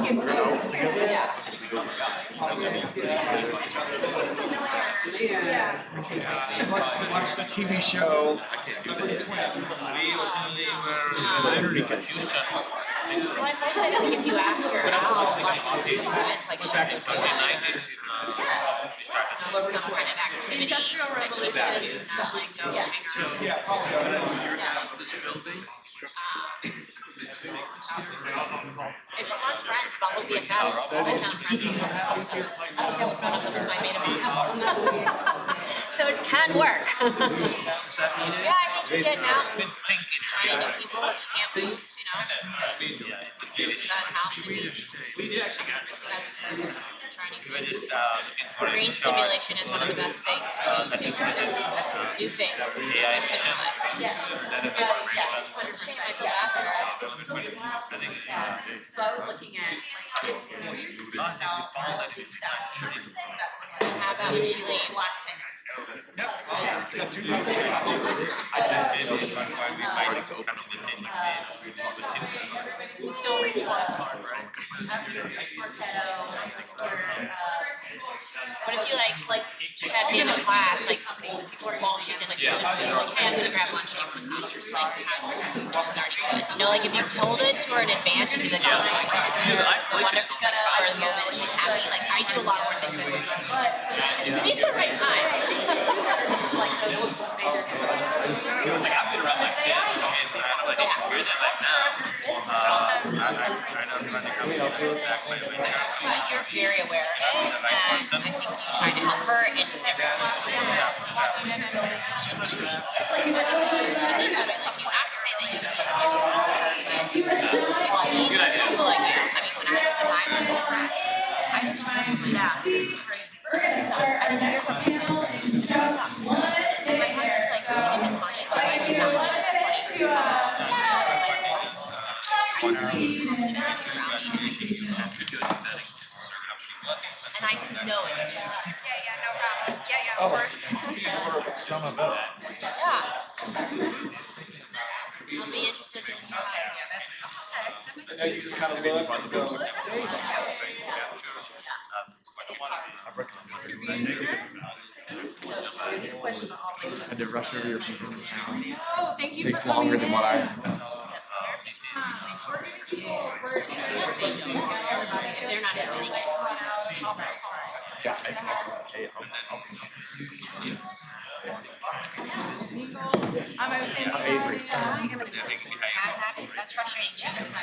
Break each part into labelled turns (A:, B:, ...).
A: Watch the TV show.
B: Well, I find that like if you ask her out, like she would do it. Some kind of activity that she would do, not like go hang out. If she wants friends, Bumble BFFs. I found friends. One of them is my maid of honor. So it can work. Yeah, I think just getting out and trying to know people if she can't move, you know. That house to be. Trying things. Brain stimulation is one of the best things to do. New things. Stimulate. Yes.
C: So I was looking at
B: how about when she leaves?
C: last 10 years. So
B: What if you like just had me in a class, like while she's in a good mood, like, hey, I'm gonna grab lunch, do you want to come? Like, she's already good. You know, like if you told it to her in advance, she'd be like, oh no, I can't do it. So what if it's like spur of the moment, she's happy? Like I do a lot more things than just be at the right time.
D: It's like I've been around my kids, and like we're them right now.
B: But you're very aware of it, and I think you try to help her in every she needs it. It's like you have to say that you can help her, but people need people like you. I mean, when I was depressed, I didn't know from my friends, it sucks. And my husband's like, you can be funny, but like, he's not like funny all the time. And I didn't know it.
C: no problem. Yeah, of course.
B: Yeah. I'll be interested in
A: And you just kind of look and go,
E: I did rush over your people.
C: Oh, thank you.
E: Takes longer than what I.
B: if they're not opening it.
E: Yeah,
B: That's frustrating too, because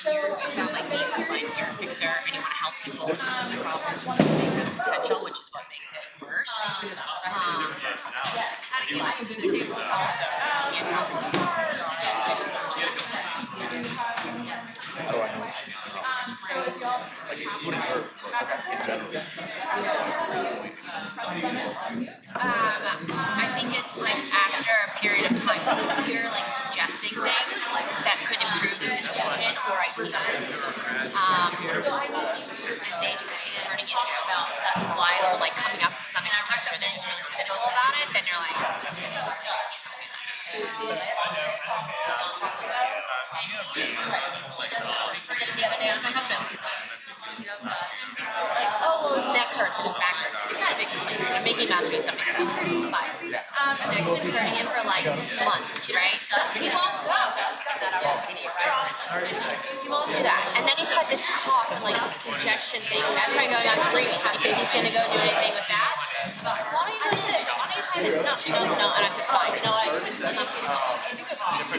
B: you sound like me, like you're a fixer and you want to help people and you see the problems and they have potential, which is what makes it worse. I think it's like after a period of time, you're like suggesting things that could improve the situation or ideas, and they just keep turning into
C: that slide
B: or like coming up with some excuse where they're just really cynical about it. Then you're like. I did it the other day with my husband. Like, oh, well, his neck hurts and his back hurts. It's not a big deal. I'm making him out to be something. But Nick's been hurting him for like months, right? He won't go. He won't do that. And then he's had this cough and like this congestion thing. That's probably going on 3 weeks. You think he's going to go do anything with that? Why don't you go do this? Why don't you try this? No. And I said, fine. You know what? You sit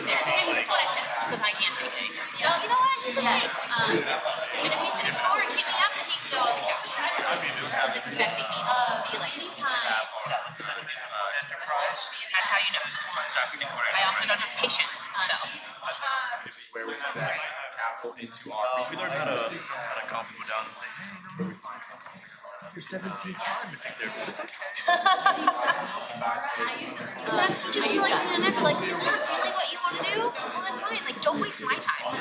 B: there. That's what I said. Because I can't take it. So, you know what? He's okay. And if he's going to snore and keep me up, then he can go on the couch. Because it's affecting me. So see you later. That's how you know. I also don't have patience, so.
E: Where we invest capital into our.
D: We learned how to calm people down and say, hey, no,
E: You're 17 times.
D: it's okay.
B: That's just like in the neck, like, is that really what you want to do? Well, then fine, like, don't waste my time. Oh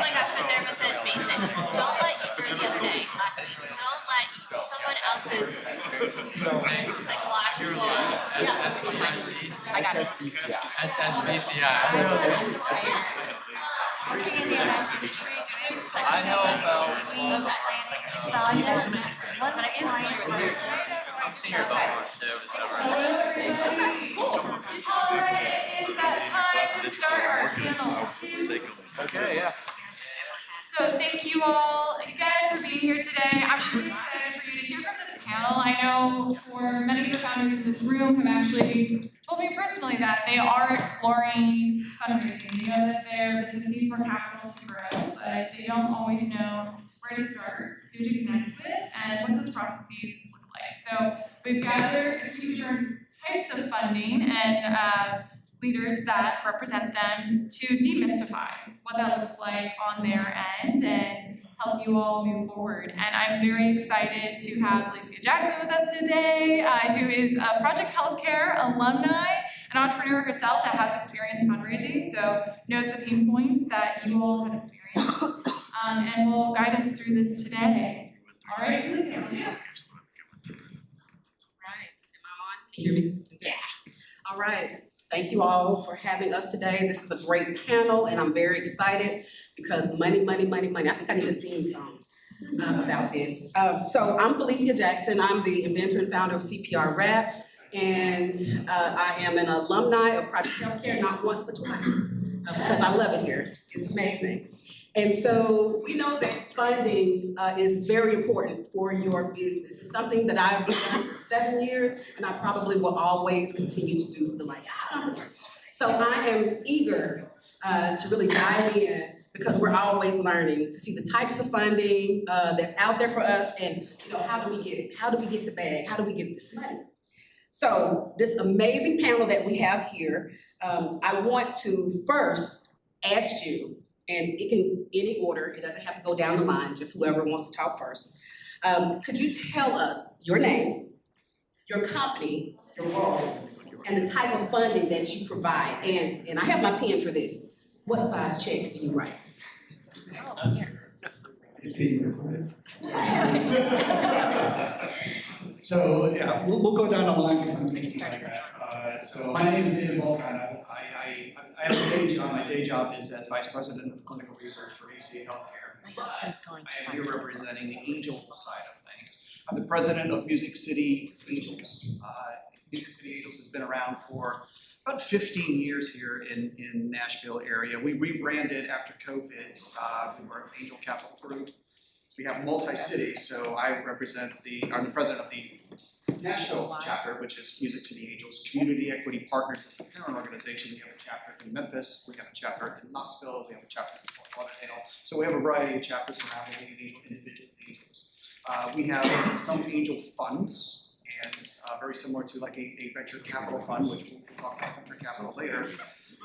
B: my gosh, my therapist says me today, don't let you through the other day, last week, don't let someone else's psychological, I got it.
E: SSBCI.
D: I help out. I'm senior at Belmont too, so
C: Alright, it is that time to start our panel 2.
A: Okay, yeah.
C: So thank you all again for being here today. I'm really excited for you to hear from this panel. I know for many of the founders in this room have actually told me personally that they are exploring fundraising. They know that their business needs more capital to grow, but they don't always know where to start, who to connect with, and what those processes look like. So we've gathered a few different types of funding and leaders that represent them to demystify what that looks like on their end and help you all move forward. And I'm very excited to have Alicia Jackson with us today, who is a Project Healthcare alumni, an entrepreneur herself that has experience fundraising, so knows the pain points that you all have experienced, and will guide us through this today. All right, Alicia.
F: Right, am I on? Can you hear me? Yeah. All right, thank you all for having us today. This is a great panel and I'm very excited because money, money, money, money. I think I need a theme song about this. So I'm Felicia Jackson. I'm the inventor and founder of CPR Rap, and I am an alumni of Project Healthcare, not once but twice, because I love it here. It's amazing. And so we know that funding is very important for your business. It's something that I've done for 7 years, and I probably will always continue to do for the life of the company. So I am eager to really dive in because we're always learning to see the types of funding that's out there for us, and how do we get it? How do we get the bag? How do we get this money? So this amazing panel that we have here, I want to first ask you, and it can, any order, it doesn't have to go down the line, just whoever wants to talk first. Could you tell us your name, your company, your role, and the type of funding that you provide? And I have my pen for this. What size checks do you write?
G: So yeah, we'll go down the line because I'm thinking like that. So my name is David Volkan. I have a day job. My day job is as Vice President of Clinical Research for HCA Healthcare. I am here representing the angel side of things. I'm the president of Music City Angels. Music City Angels has been around for about 15 years here in Nashville area. We rebranded after COVID. We were an Angel Capital Group. We have multi-cities, so I'm the president of the Nashville chapter, which is Music City Angels. Community Equity Partners is a parent organization. We have a chapter in Memphis, we have a chapter in Knoxville, we have a chapter in Fort Lauderdale. So we have a variety of chapters surrounding individual angels. We have some angel funds, and very similar to like a venture capital fund, which we'll talk about venture capital later.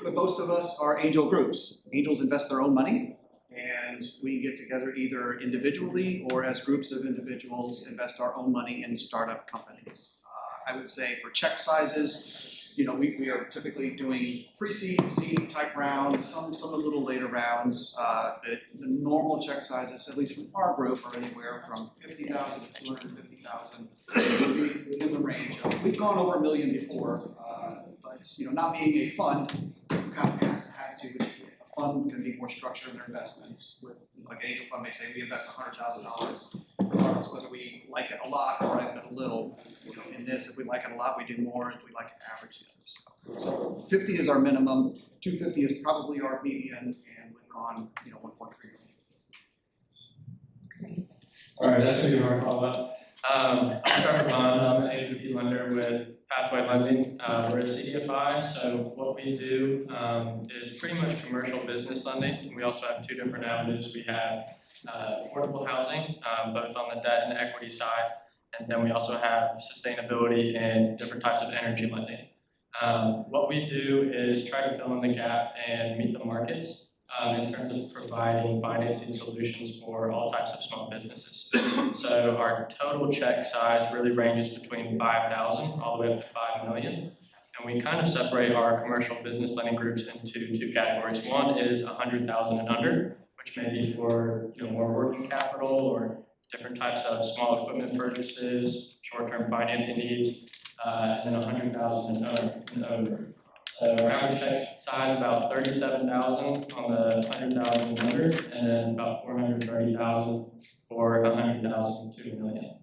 G: But most of us are angel groups. Angels invest their own money, and we get together either individually or as groups of individuals invest our own money in startup companies. I would say for check sizes, we are typically doing pre-seed, seed type rounds, some a little later rounds. The normal check sizes, at least from our group, are anywhere from 50,000 to 250,000 within the range. We've gone over $1 million before, but not being a fund, you kind of have to. A fund can be more structured in their investments. With like an angel fund may say we invest $100,000, regardless whether we like it a lot or like it a little. In this, if we like it a lot, we do more. If we like it average, so 50 is our minimum. 250 is probably our median, and we've gone 1.3 million.
H: All right, that's gonna be our follow-up. I'm Trevor Bond. I'm an AVP lender with Pathway Lending. We're a CDFI, so what we do is pretty much commercial business lending. We also have two different avenues. We have affordable housing, both on the debt and equity side, and then we also have sustainability and different types of energy lending. What we do is try to fill in the gap and meet the markets in terms of providing financing solutions for all types of small businesses. So our total check size really ranges between 5,000 all the way up to 5 million. And we kind of separate our commercial business lending groups into two categories. One is 100,000 and under, which may be for more working capital or different types of small equipment purchases, short-term financing needs, and then 100,000 and over. So average check size about 37,000 on the 100,000 number, and then about 430,000 for 100,000 to $1 million.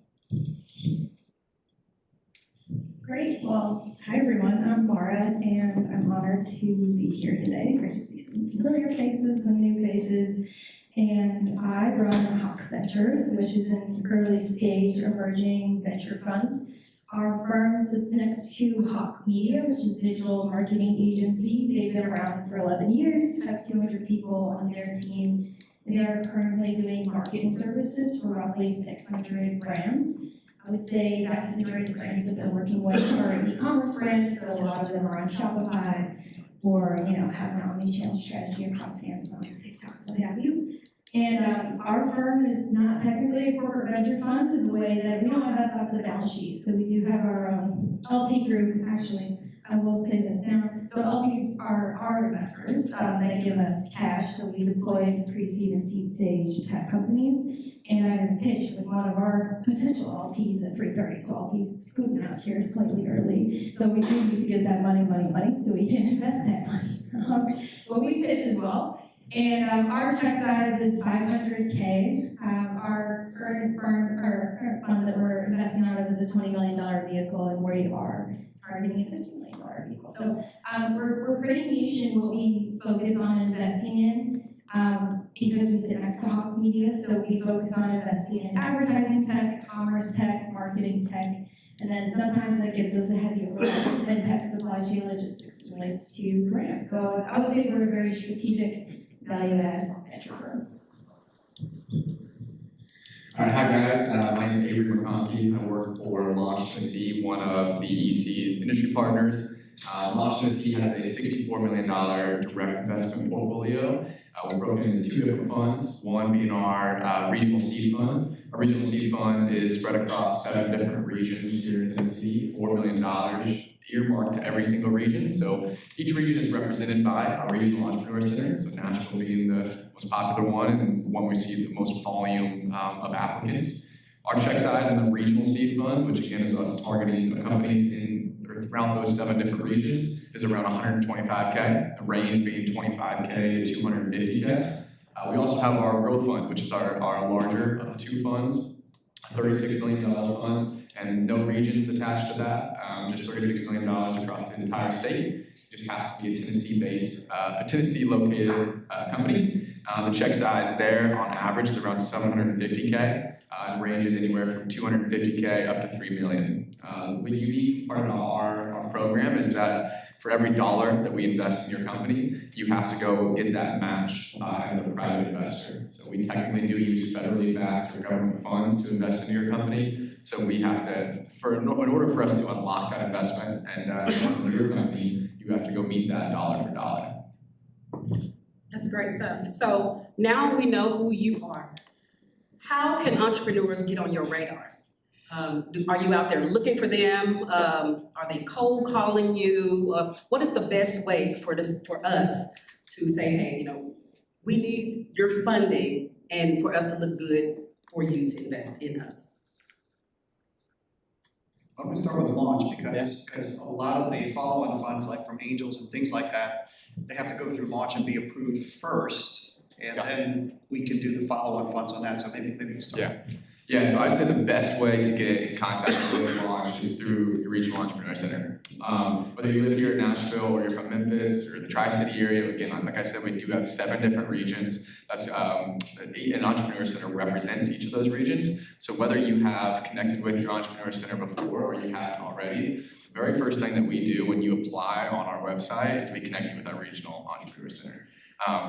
I: Great. Well, hi everyone. I'm Mara, and I'm honored to be here today. Great to see some familiar faces and new faces. And I run Hawk Ventures, which is an early stage emerging venture fund. Our firm sits next to Hawk Media, which is a digital marketing agency. They've been around for 11 years, have 200 people on their team. They are currently doing marketing services for roughly 600 brands. I would say the vast majority of the brands that they're working with are e-commerce brands, so a lot of them are on Shopify or, have an omni-channel strategy across Amazon, TikTok, what have you. And our firm is not technically a corporate venture fund in the way that we don't invest off the balance sheet. So we do have our own LP group, actually. I will say this now. So LPs are our investors that give us cash that we deploy in pre-seed and seed stage tech companies. And I have a pitch with one of our potential LPs at 3:30, so I'll be scooting out here slightly early. So we do need to get that money, so we can invest that money. But we pitch as well. And our check size is $500K. Our current fund that we're investing out of is a $20 million vehicle, and we are targeting a $15 million vehicle. So we're pretty niche in what we focus on investing in. Because we sit next to Hawk Media, so we focus on investing in advertising tech, commerce tech, marketing tech, and then sometimes that gives us a heavy overlap with fintech, supply chain logistics as it relates to grants. So I would say we're a very strategic value-add venture firm.
J: All right, hi guys, my name is Avery McConkey. I work for Launch Tennessee, one of the EC's industry partners. Launch Tennessee has a $64 million direct investment portfolio. We're broken into two different funds, one being our regional seed fund. Our regional seed fund is spread across 7 different regions here in Tennessee, $4 million earmarked to every single region. So each region is represented by a regional entrepreneur center, so Nashville being the most popular one and the one we see the most volume of applicants. Our check size in the regional seed fund, which again is us targeting companies around those 7 different regions, is around 125K, the range being 25K to 250K. We also have our growth fund, which is our larger of the 2 funds, a $36 million fund, and no regions attached to that, just $36 million across the entire state. It just has to be a Tennessee-based, a Tennessee-located company. The check size there, on average, is around 750K. It ranges anywhere from 250K up to $3 million. The unique part of our program is that for every dollar that we invest in your company, you have to go get that match by the private investor. So we technically do use federally backed or government funds to invest in your company. So we have to, in order for us to unlock that investment and invest in your company, you have to go meet that dollar for dollar.
F: That's great stuff. So now we know who you are. How can entrepreneurs get on your radar? Are you out there looking for them? Are they cold calling you? What is the best way for us to say, hey, we need your funding and for us to look good for you to invest in us?
G: I'm going to start with launch because a lot of the follow-on funds, like from angels and things like that, they have to go through launch and be approved first, and then we can do the follow-on funds on that. So maybe you start.
J: Yeah, so I'd say the best way to get in contact with Launch is through your regional entrepreneur center. Whether you live here in Nashville or you're from Memphis or the Tri-City area, again, like I said, we do have 7 different regions. That's an entrepreneur center represents each of those regions. So whether you have connected with your entrepreneur center before or you haven't already, the very first thing that we do when you apply on our website is we connect you with our regional entrepreneur center.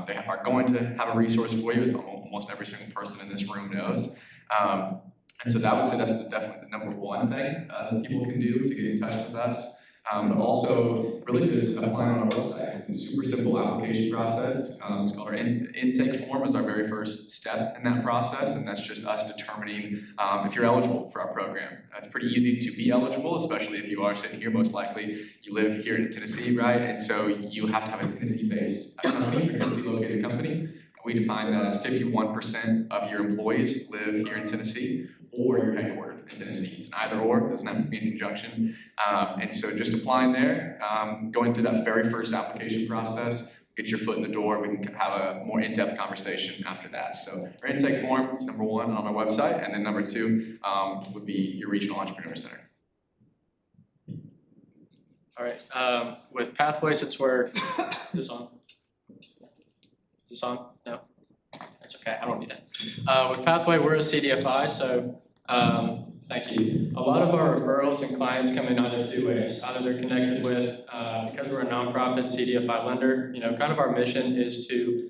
J: They are going to have a resource for you, as almost every single person in this room knows. And so that would say that's definitely the number one thing that people can do to get in touch with us. But also really just applying on our website. It's a super simple application process. It's called our intake form is our very first step in that process, and that's just us determining if you're eligible for our program. It's pretty easy to be eligible, especially if you are sitting here. Most likely you live here in Tennessee, right? And so you have to have a Tennessee-based company, or Tennessee-located company. We define that as 51% of your employees live here in Tennessee, or you're headquartered in Tennessee. It's an either or, it doesn't have to be in conjunction. And so just applying there, going through that very first application process, get your foot in the door, we can have a more in-depth conversation after that. So our intake form, number one, on our website, and then number two would be your Regional Entrepreneur Center.
H: All right, with Pathway, since we're, is this on? Is this on? No? That's okay, I don't need it. With Pathway, we're a CDFI, so thank you. A lot of our referrals and clients come in either two ways. Either they're connected with, because we're a nonprofit CDFI lender, kind of our mission is to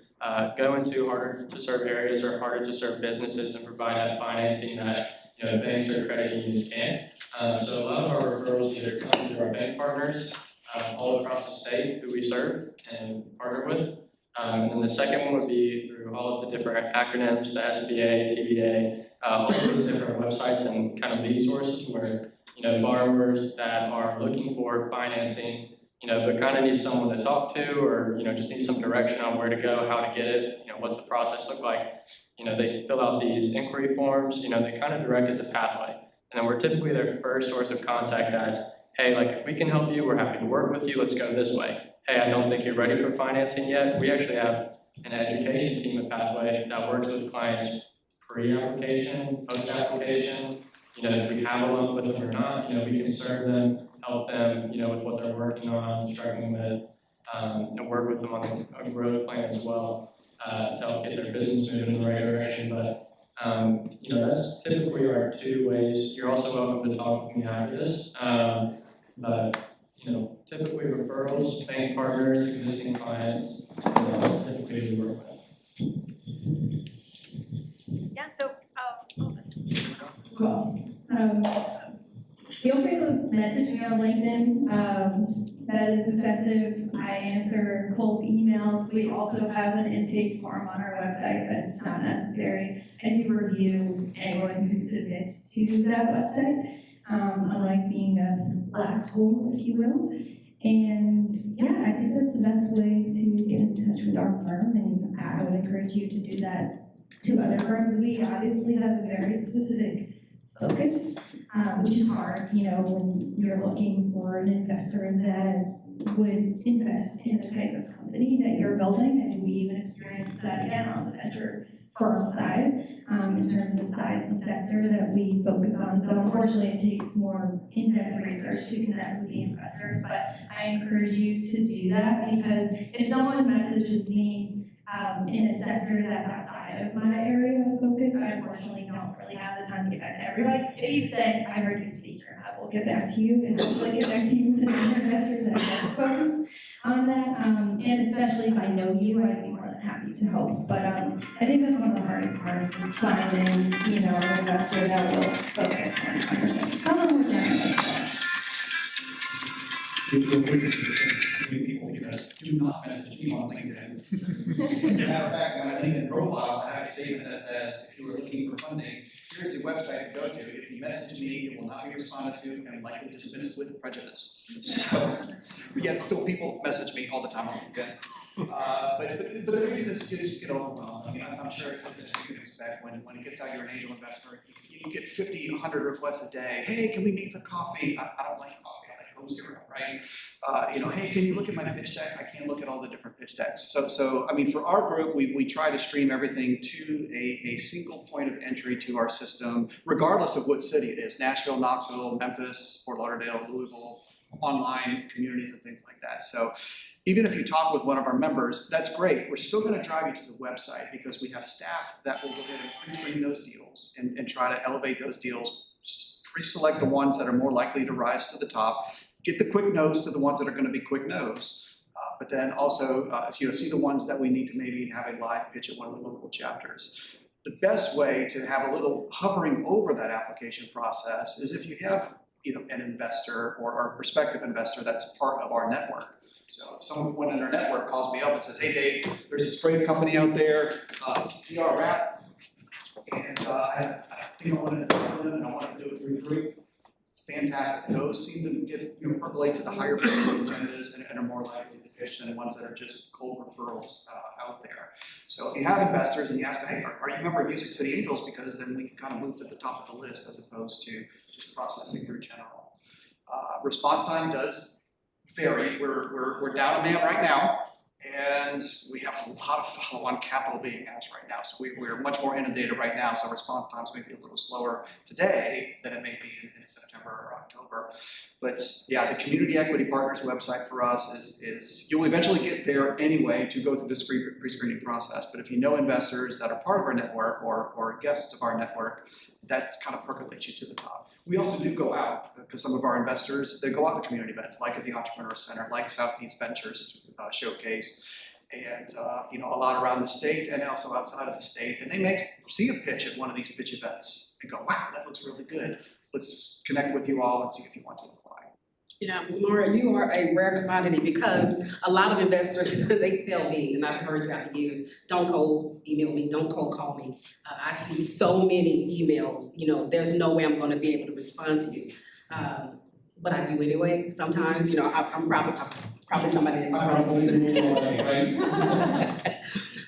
H: go into harder to serve areas or harder to serve businesses and provide that financing that banks or credit unions can't. So a lot of our referrals either come through our bank partners all across the state who we serve and partner with. And then the second one would be through all of the different acronyms, the SBA, TBA, all of these different websites and kind of lead sources where, borrowers that are looking for financing, but kind of need someone to talk to or, just need some direction on where to go, how to get it, what's the process look like. They fill out these inquiry forms, they kind of direct it to Pathway. And then we're typically their first source of contact as, hey, if we can help you, we're happy to work with you, let's go this way. Hey, I don't think you're ready for financing yet. We actually have an education team at Pathway that works with clients pre-application, post-application. If we have a loan with them or not, we can serve them, help them, with what they're working on, struggling with, and work with them on a growth plan as well to help get their business moving in the right direction. But that's typically our two ways. You're also welcome to talk with me after this. But typically referrals, bank partners, existing clients, that's typically we work with.
I: Yeah, so, cool. Feel free to message me on LinkedIn. That is effective. I answer cold emails. We also have an intake form on our website, but it's not necessary. I do review anyone who submits to that website. I like being a black hole, if you will. And yeah, I think that's the best way to get in touch with our firm, and I would encourage you to do that to other firms. We obviously have a very specific focus, which is hard, when you're looking for an investor that would invest in the type of company that you're building. And we even experienced that again on the venture firm side, in terms of the size and sector that we focus on. So unfortunately, it takes more in-depth research to connect with the investors, but I encourage you to do that, because if someone messages me in a sector that's outside of my area of focus, I unfortunately don't really have the time to get back to everybody. If you say, I heard you speak here, I will get back to you and hopefully get back to you with an investor that does focus on that. And especially if I know you, I'd be more than happy to help. But I think that's one of the hardest parts is finding, an investor that will focus on the conversation. Someone who can
G: You'll witness many people because do not message me on LinkedIn. As a matter of fact, in my LinkedIn profile, I have a statement that says, if you are looking for funding, here's the website to go to. If you message me, it will not be responded to and likely dismissed with prejudice. So, but yet still people message me all the time on LinkedIn. But the reason is you just get overwhelmed. I mean, I'm sure as you can expect when it gets out you're an angel investor, you get 50, 100 requests a day. Hey, can we meet for coffee? I don't like coffee. Zero, right? Hey, can you look at my pitch deck? I can't look at all the different pitch decks. So I mean, for our group, we try to stream everything to a single point of entry to our system, regardless of what city it is: Nashville, Knoxville, Memphis, Fort Lauderdale, Louisville, online communities and things like that. So even if you talk with one of our members, that's great. We're still going to drive you to the website because we have staff that will go ahead and pre-screen those deals and try to elevate those deals, pre-select the ones that are more likely to rise to the top. Get the quick no's to the ones that are going to be quick no's, but then also see the ones that we need to maybe have a live pitch at one of the local chapters. The best way to have a little hovering over that application process is if you have an investor or a prospective investor that's part of our network. So if someone in our network calls me up and says, hey Dave, there's this great company out there, CR Wrap, and I want to invest in them and I want to do it through the group. fantastic. Those seem to get, percolate to the higher priority agendas and are more likely to pitch than ones that are just cold referrals out there. So if you have investors and you ask them, hey, are you a member of Music City Angels? Because then we can kind of move to the top of the list as opposed to just processing through general. Response time does vary. We're down a man right now, and we have a lot of follow-on capital being asked right now. So we're much more inundated right now, so response times may be a little slower today than it may be in September or October. But yeah, the Community Equity Partners website for us is you'll eventually get there anyway to go through this pre-screening process. But if you know investors that are part of our network or guests of our network, that kind of percolates you to the top. We also do go out because some of our investors, they go out to community events like at the Entrepreneur Center, like Southeast Ventures Showcase, and a lot around the state and also outside of the state. And they may see a pitch at one of these pitch events and go, wow, that looks really good. Let's connect with you all and see if you want to apply.
F: Yeah, Laura, you are a rare commodity because a lot of investors, they tell me, and I've heard throughout the years, don't cold email me, don't cold call me. I see so many emails, there's no way I'm gonna be able to respond to you. But I do anyway. Sometimes, I'm probably somebody that's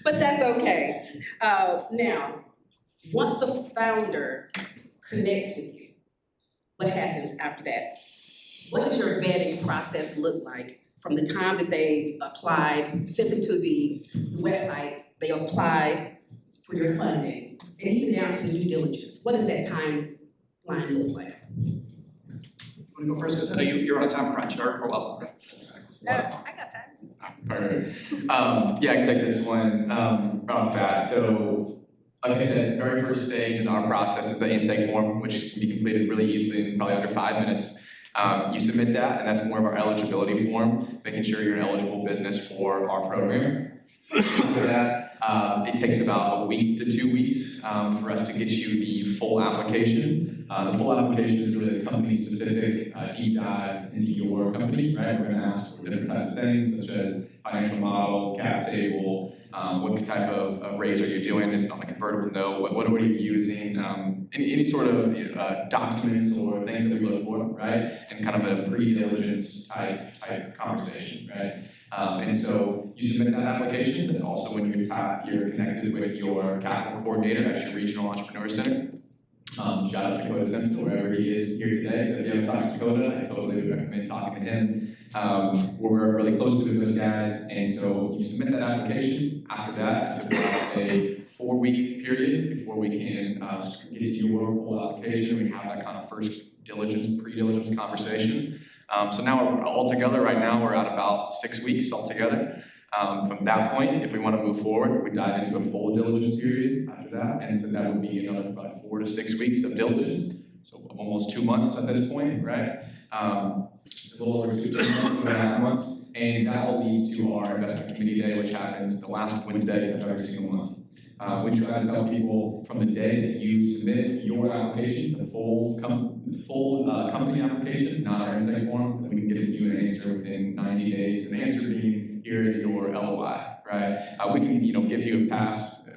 F: but that's okay. Now, once the founder connects with you, what happens after that? What does your vetting process look like from the time that they applied, sent them to the website, they applied for your funding, and even down to the due diligence? What does that timeline look like?
G: You want to go first? Because I know you're on a time crunch, or well.
C: I got time.
J: Perfect. Yeah, I can take this one right off the bat. So, like I said, very first stage in our process is the intake form, which can be completed really easily in probably under 5 minutes. You submit that, and that's more of our eligibility form, making sure you're an eligible business for our program. After that, it takes about a week to 2 weeks for us to get you the full application. The full application is really a company-specific deep dive into your company, right? We're going to ask for different types of things, such as financial model, cap table, what type of raise are you doing? It's not a convertible note. What are you using? Any sort of documents or things that we look for, right? And kind of a pre-diligence type conversation, right? And so you submit that application. That's also when you're connected with your capital coordinator at your regional entrepreneur center. Shout out to Dakota Simpson, wherever he is here today. So if you haven't talked to Dakota, I totally would recommend talking to him. We're really close to those guys, and so you submit that application. After that, it's about a 4-week period before we can get to your full application. We have that kind of first pre-diligence conversation. So now altogether, right now, we're at about 6 weeks altogether. From that point, if we want to move forward, we dive into a full diligence period after that, and so that would be another about 4 to 6 weeks of diligence, so almost 2 months at this point, right? A little over 2 months, 2.5 months, and that will lead to our investment committee day, which happens the last Wednesday of every single month. We try to tell people from the day that you submit your application, the full company application, not our intake form, that we can give you an answer within 90 days. And the answer being, here is your LOI, right? We can, give you a pass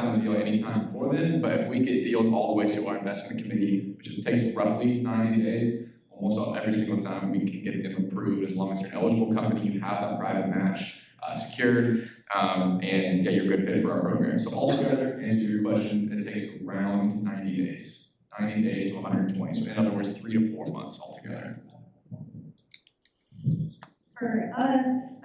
J: on the deal anytime before then, but if we get deals all the way to our investment committee, which takes roughly 90 days, almost every single time we can get them approved as long as you're an eligible company, you have that private match secured, and you're a good fit for our program. So altogether, to answer your question, it takes around 90 days. 90 days to 120, so in other words, 3 to 4 months altogether.
I: For us,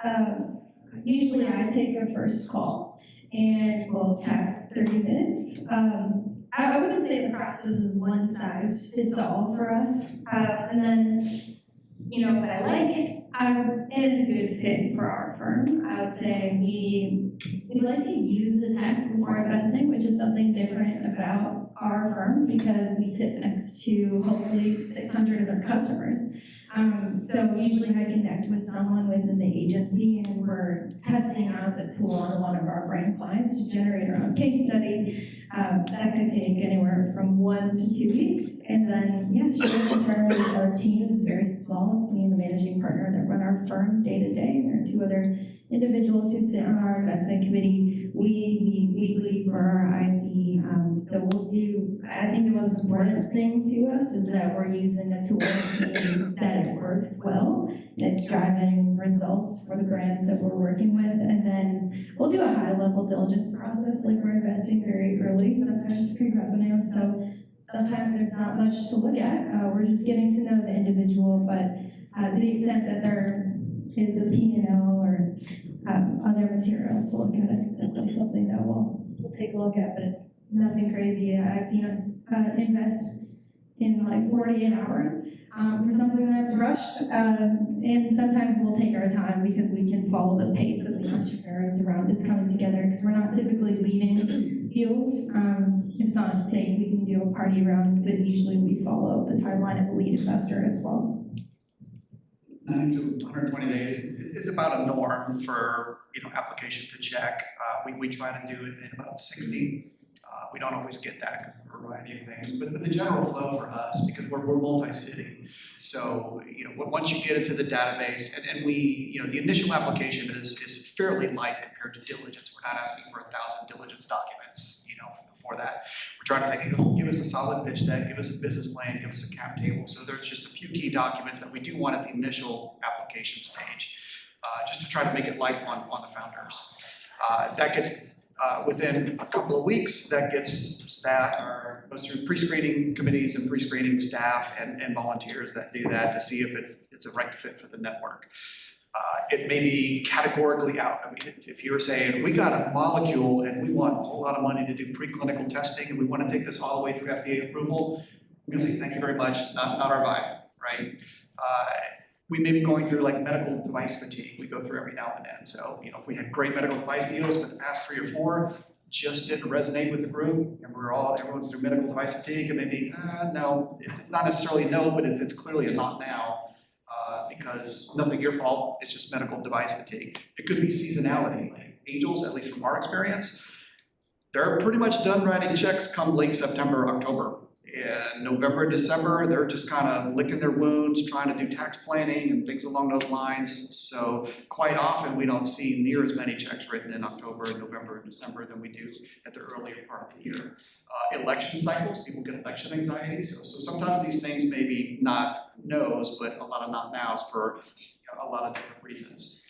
I: usually I take a first call and we'll chat for 30 minutes. I wouldn't say the process is one size fits all for us. And then, if I like it, and it's a good fit for our firm, I would say we like to use the tech before investing, which is something different about our firm because we sit next to hopefully 600 other customers. So usually I connect with someone within the agency and we're testing out the tool on one of our brand clients to generate our own case study. That could take anywhere from 1 to 2 weeks. And then, share internally with our team is very small. It's me and the managing partner that run our firm day to day. There are 2 other individuals who sit on our investment committee. We meet weekly for our IC So we'll do, I think the most important thing to us is that we're using the tool and seeing that it works well, and it's driving results for the brands that we're working with. And then we'll do a high-level diligence process, like we're investing very early, sometimes pre-revenue, so sometimes there's not much to look at. We're just getting to know the individual, but to the extent that there is a P&L or other materials to look at, it's definitely something that we'll take a look at, but it's nothing crazy. I've seen us invest in like 48 hours for something that's rushed, and sometimes we'll take our time because we can follow the pace of the entrepreneurs around us coming together, because we're not typically leading deals. If it's not safe, we can do a party round, but usually we follow the timeline of a lead investor as well.
G: 90 to 120 days is about a norm for, application to check. We try to do it in about 60. We don't always get that because of a variety of things, but the general flow for us, because we're multi-city. So, once you get into the database, and we, the initial application is fairly light compared to diligence. We're not asking for 1,000 diligence documents, before that. We're trying to say, give us a solid pitch deck, give us a business plan, give us a cap table. So there's just a few key documents that we do want at the initial application stage, just to try to make it light on the founders. That gets, within a couple of weeks, that gets staff, or goes through pre-screening committees and pre-screening staff and volunteers that do that to see if it's a right fit for the network. It may be categorically out. I mean, if you were saying, we got a molecule and we want a whole lot of money to do preclinical testing and we want to take this all the way through FDA approval, we're going to say, thank you very much, not our vibe, right? We may be going through like medical device fatigue. We go through every now and then. So, if we had great medical device deals, but the past 3 or 4 just didn't resonate with the group, and everyone's through medical device fatigue, and maybe, no, it's not necessarily no, but it's clearly a not now. Because nothing your fault, it's just medical device fatigue. It could be seasonality. Like angels, at least from our experience, they're pretty much done writing checks come late September, October. In November, December, they're just kind of licking their wounds, trying to do tax planning and things along those lines. So quite often we don't see near as many checks written in October, November, and December than we do at the earlier part of the year. Election cycles, people get election anxiety. So sometimes these things may be not no's, but a lot of not now's for a lot of different reasons.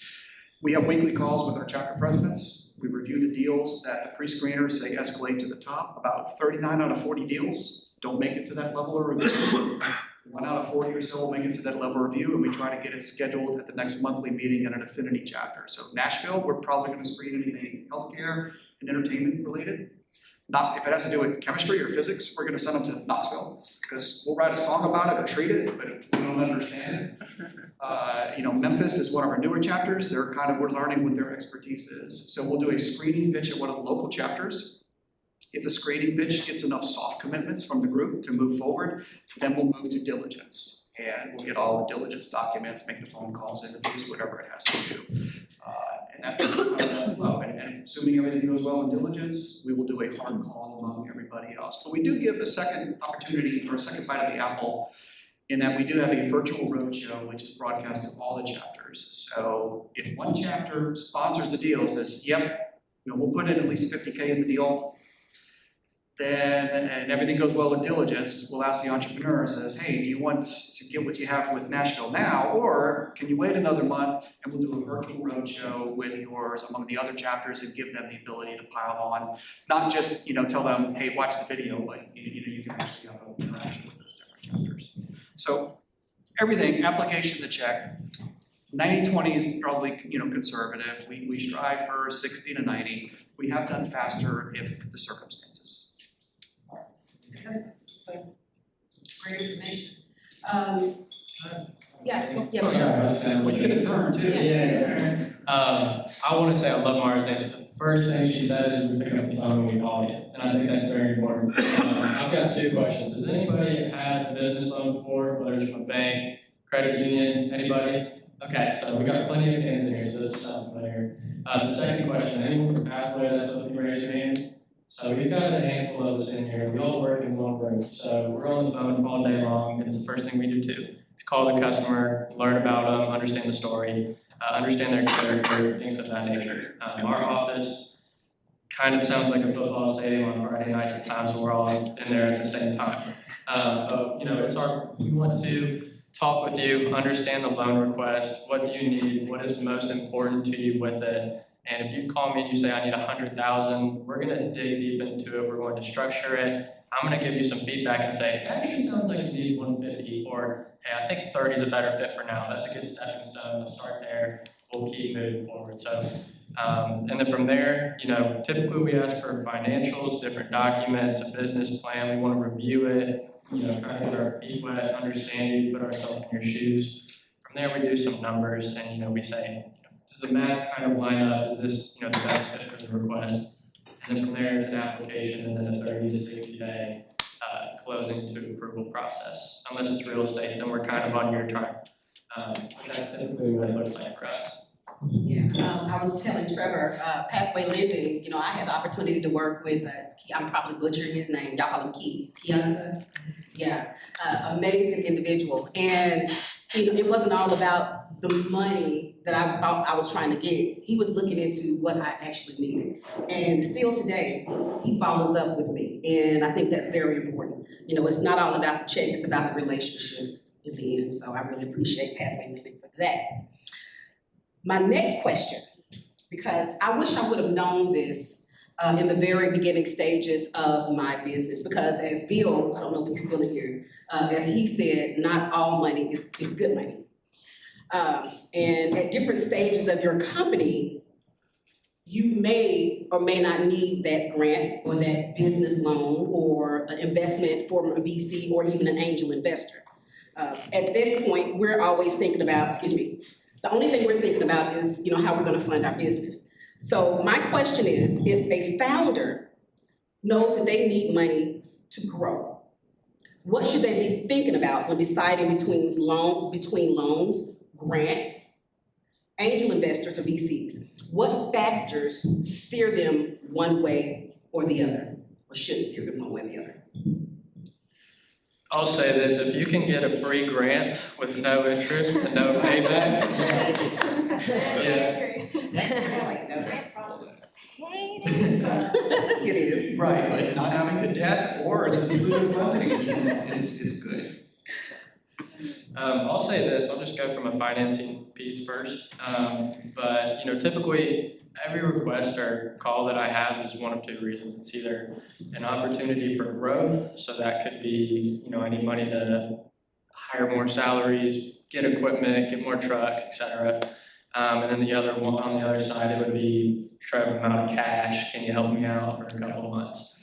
G: We have weekly calls with our chapter presidents. We review the deals that the pre-screeners say escalate to the top. About 39 out of 40 deals don't make it to that level of review. 1 out of 40 or so will make it to that level of review, and we try to get it scheduled at the next monthly meeting in an affinity chapter. So Nashville, we're probably going to screen anything healthcare and entertainment related. Not if it has to do with chemistry or physics, we're going to send them to Knoxville because we'll write a song about it or treat it, but we don't understand it. Memphis is one of our newer chapters. We're learning what their expertise is. So we'll do a screening pitch at one of the local chapters. If the screening pitch gets enough soft commitments from the group to move forward, then we'll move to diligence. And we'll get all the diligence documents, make the phone calls, interviews, whatever it has to do. And that's kind of the flow. And assuming everything goes well in diligence, we will do a hard call among everybody else. But we do give a second opportunity or a second bite of the apple in that we do have a virtual roadshow, which is broadcast to all the chapters. So if one chapter sponsors a deal, says, yep, we'll put in at least 50K in the deal, and everything goes well with diligence, we'll ask the entrepreneur, says, hey, do you want to get what you have with Nashville now, or can you wait another month and we'll do a virtual roadshow with yours among the other chapters and give them the ability to pile on, not just tell them, hey, watch the video, but you can actually have an interaction with those different chapters. So everything, application to check. 90-20 is probably conservative. We strive for 60 to 90. We have done faster if the circumstances.
F: That's great information. Yeah.
H: Well, you get a turn too.
F: Yeah.
H: I want to say I love Mara's answer. The first thing she said is we pick up the phone and we call you, and I think that's very important. I've got 2 questions. Has anybody had a business loan before, whether it's from a bank, credit union, anybody? Okay, so we got plenty of hands in here, so this will sound familiar. The second question, anyone from Pathway that's with you, raise your hand. So we've got a handful of us in here. We all work in one room. So we're on the phone all day long, and it's the first thing we do too. Is call the customer, learn about them, understand the story, understand their character, things of that nature. Our office, kind of sounds like a football stadium on Friday nights at times when we're all in there at the same time. But we want to talk with you, understand the loan request, what do you need, what is most important to you with it. And if you call me and you say, I need 100,000, we're gonna dig deep into it, we're going to structure it. I'm gonna give you some feedback and say, it actually sounds like you need 150, or hey, I think 30 is a better fit for now. That's a good stepping stone, we'll start there, we'll keep moving forward. So, and then from there, typically we ask for financials, different documents, a business plan, we wanna review it, kind of get our feet wet, understand you, put ourselves in your shoes. From there, we do some numbers and, we say, does the math kind of line up? Is this, the best fit for the request? And then from there, it's an application and then a 30 to 60 day closing to approval process. Unless it's real estate, then we're kind of on your time. That's typically what it looks like for us.
F: Yeah, I was telling Trevor, Pathway Living, I had the opportunity to work with, I'm probably butchering his name, y'all call him Keonta. Yeah, amazing individual. And, it wasn't all about the money that I thought I was trying to get. He was looking into what I actually needed. And still today, he follows up with me. And I think that's very important. It's not all about the check, it's about the relationships in the end. So I really appreciate Pathway Living for that. My next question, because I wish I would have known this in the very beginning stages of my business, because as Bill, I don't know if he's still in here, as he said, not all money is good money. And at different stages of your company, you may or may not need that grant or that business loan or an investment from a VC or even an angel investor. At this point, we're always thinking about, the only thing we're thinking about is, how we're gonna fund our business. So my question is, if a founder knows that they need money to grow, what should they be thinking about when deciding between loans, grants, angel investors, or VCs? What factors steer them one way or the other, or should steer them one way or the other?
H: I'll say this, if you can get a free grant with no interest and no payback, yeah.
B: Grant process is a pain.
G: It is, right, but not having the debt or the dilutive funding is good.
H: I'll say this, I'll just go from a financing piece first. But typically every request or call that I have is one of two reasons. It's either an opportunity for growth, so that could be, I need money to hire more salaries, get equipment, get more trucks, etc. And then the other one, on the other side, it would be, Trevor, I'm out of cash, can you help me out for a couple of months?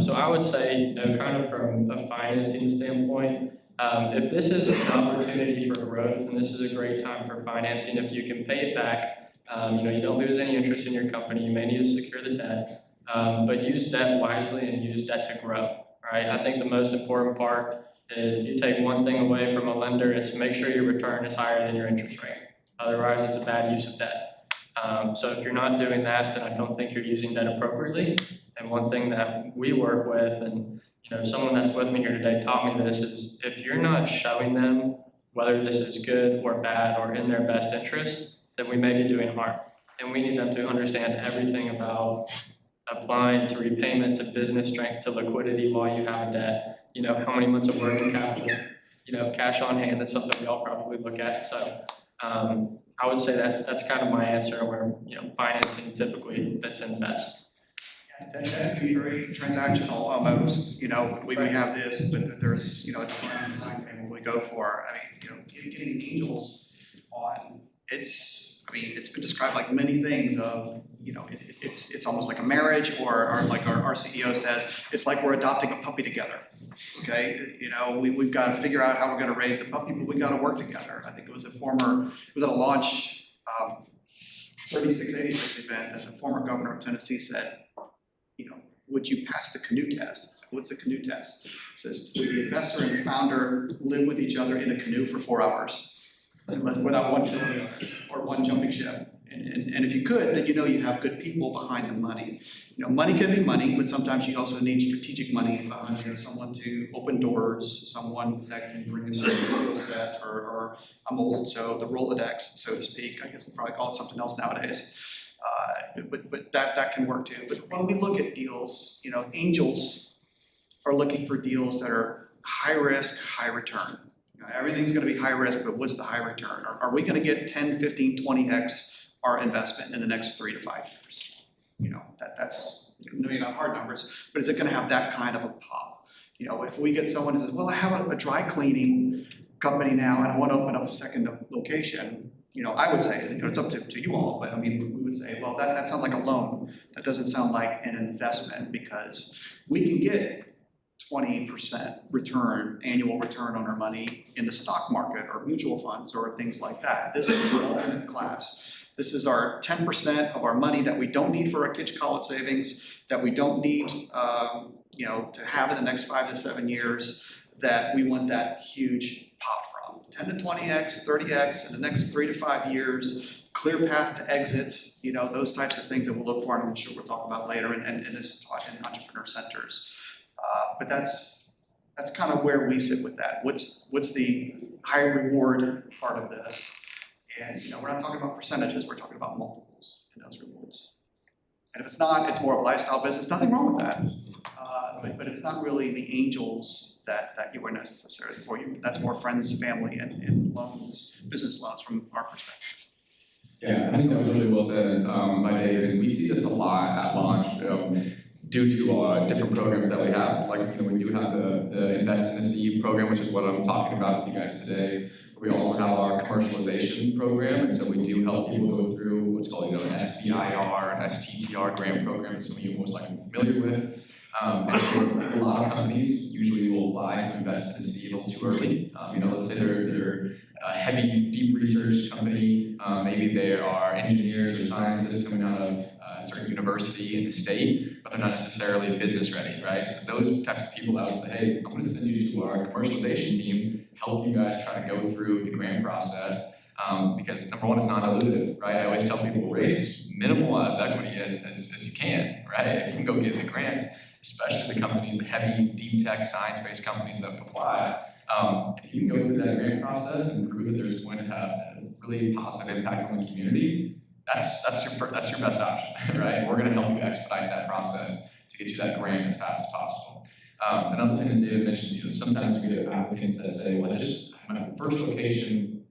H: So I would say, kind of from a financing standpoint, if this is an opportunity for growth, then this is a great time for financing. If you can pay it back, you don't lose any interest in your company, you may need to secure the debt, but use debt wisely and use debt to grow, right? I think the most important part is if you take one thing away from a lender, it's make sure your return is higher than your interest rate. Otherwise, it's a bad use of debt. So if you're not doing that, then I don't think you're using debt appropriately. And one thing that we work with, and someone that's with me here today taught me this, is if you're not showing them whether this is good or bad or in their best interest, then we may be doing harm. And we need them to understand everything about applying to repayment, to business strength, to liquidity while you have a debt. How many months of working capital, cash on hand, that's something we all probably look at. So I would say that's kind of my answer, where financing typically fits in best.
G: That can be very transactional almost, we have this, but there's, a defined time frame we go for. Getting angels on, it's been described like many things of, it's almost like a marriage, or like our CEO says, it's like we're adopting a puppy together, okay? We've got to figure out how we're going to raise the puppy, but we got to work together. I think it was at a launch 3686 event that the former governor of Tennessee said, would you pass the canoe test? What's a canoe test? It says, would the investor and the founder live with each other in a canoe for 4 hours without one killing or one jumping ship? And if you could, then you have good people behind the money. Money can be money, but sometimes you also need strategic money behind someone to open doors, someone that can bring a certain skill set, or I'm old, so the Rolodex, so to speak. I guess they probably call it something else nowadays. But that can work too. But when we look at deals, you know, angels are looking for deals that are high risk, high return. You know, everything's gonna be high risk, but what's the high return? Are we gonna get 10, 15, 20x our investment in the next 3 to 5 years? You know, that's maybe not hard numbers, but is it gonna have that kind of a pop? You know, if we get someone who says, well, I have a dry cleaning company now and I wanna open up a second location, you know, I would say, you know, it's up to you all, but I mean, we would say, well, that sounds like a loan. That doesn't sound like an investment because we can get 20% return, annual return on our money in the stock market or mutual funds or things like that. This is the alternate class. This is our 10% of our money that we don't need for our kids' college savings, that we don't need, you know, to have in the next 5 to 7 years, that we want that huge pop from. 10 to 20x, 30x in the next 3 to 5 years, clear path to exit, you know, those types of things that we'll look for, and I'm sure we'll talk about later, and is taught in entrepreneur centers. But that's kind of where we sit with that. What's the high reward part of this? And you know, we're not talking about percentages, we're talking about multiples in those rewards. And if it's not, it's more of a lifestyle business, nothing wrong with that. But it's not really the angels that you are necessarily for. You. That's more friends, family, and loans, business loans from our perspective.
J: Yeah, I think that was really well said by David. And we see this a lot at launch due to different programs that we have. Like, you know, we do have the Invest in a Seed program, which is what I'm talking about to you guys today. We also have our commercialization program, and so we do help people go through what's called, you know, an SBIR and STTR grant program, that some of you are most likely familiar with. A lot of companies usually will apply to invest in a seed a little too early. You know, let's say they're a heavy, deep research company. Maybe they are engineers or scientists coming out of a certain university in the state, but they're not necessarily business ready, right? So those types of people, I would say, hey, I'm going to send you to our commercialization team, help you guys try to go through the grant process. Because number one, it's non-dilutive, right? I always tell people, raise minimal as equity as you can, right? If you can go get the grants, especially the companies, the heavy, deep tech, science-based companies that apply, if you can go through that grant process and prove that there's going to have a really positive impact on the community, that's your best option, right? We're going to help you expedite that process to get you that grant as fast as possible. Another thing that David mentioned, you know, sometimes we get applicants that say, well, I just my first location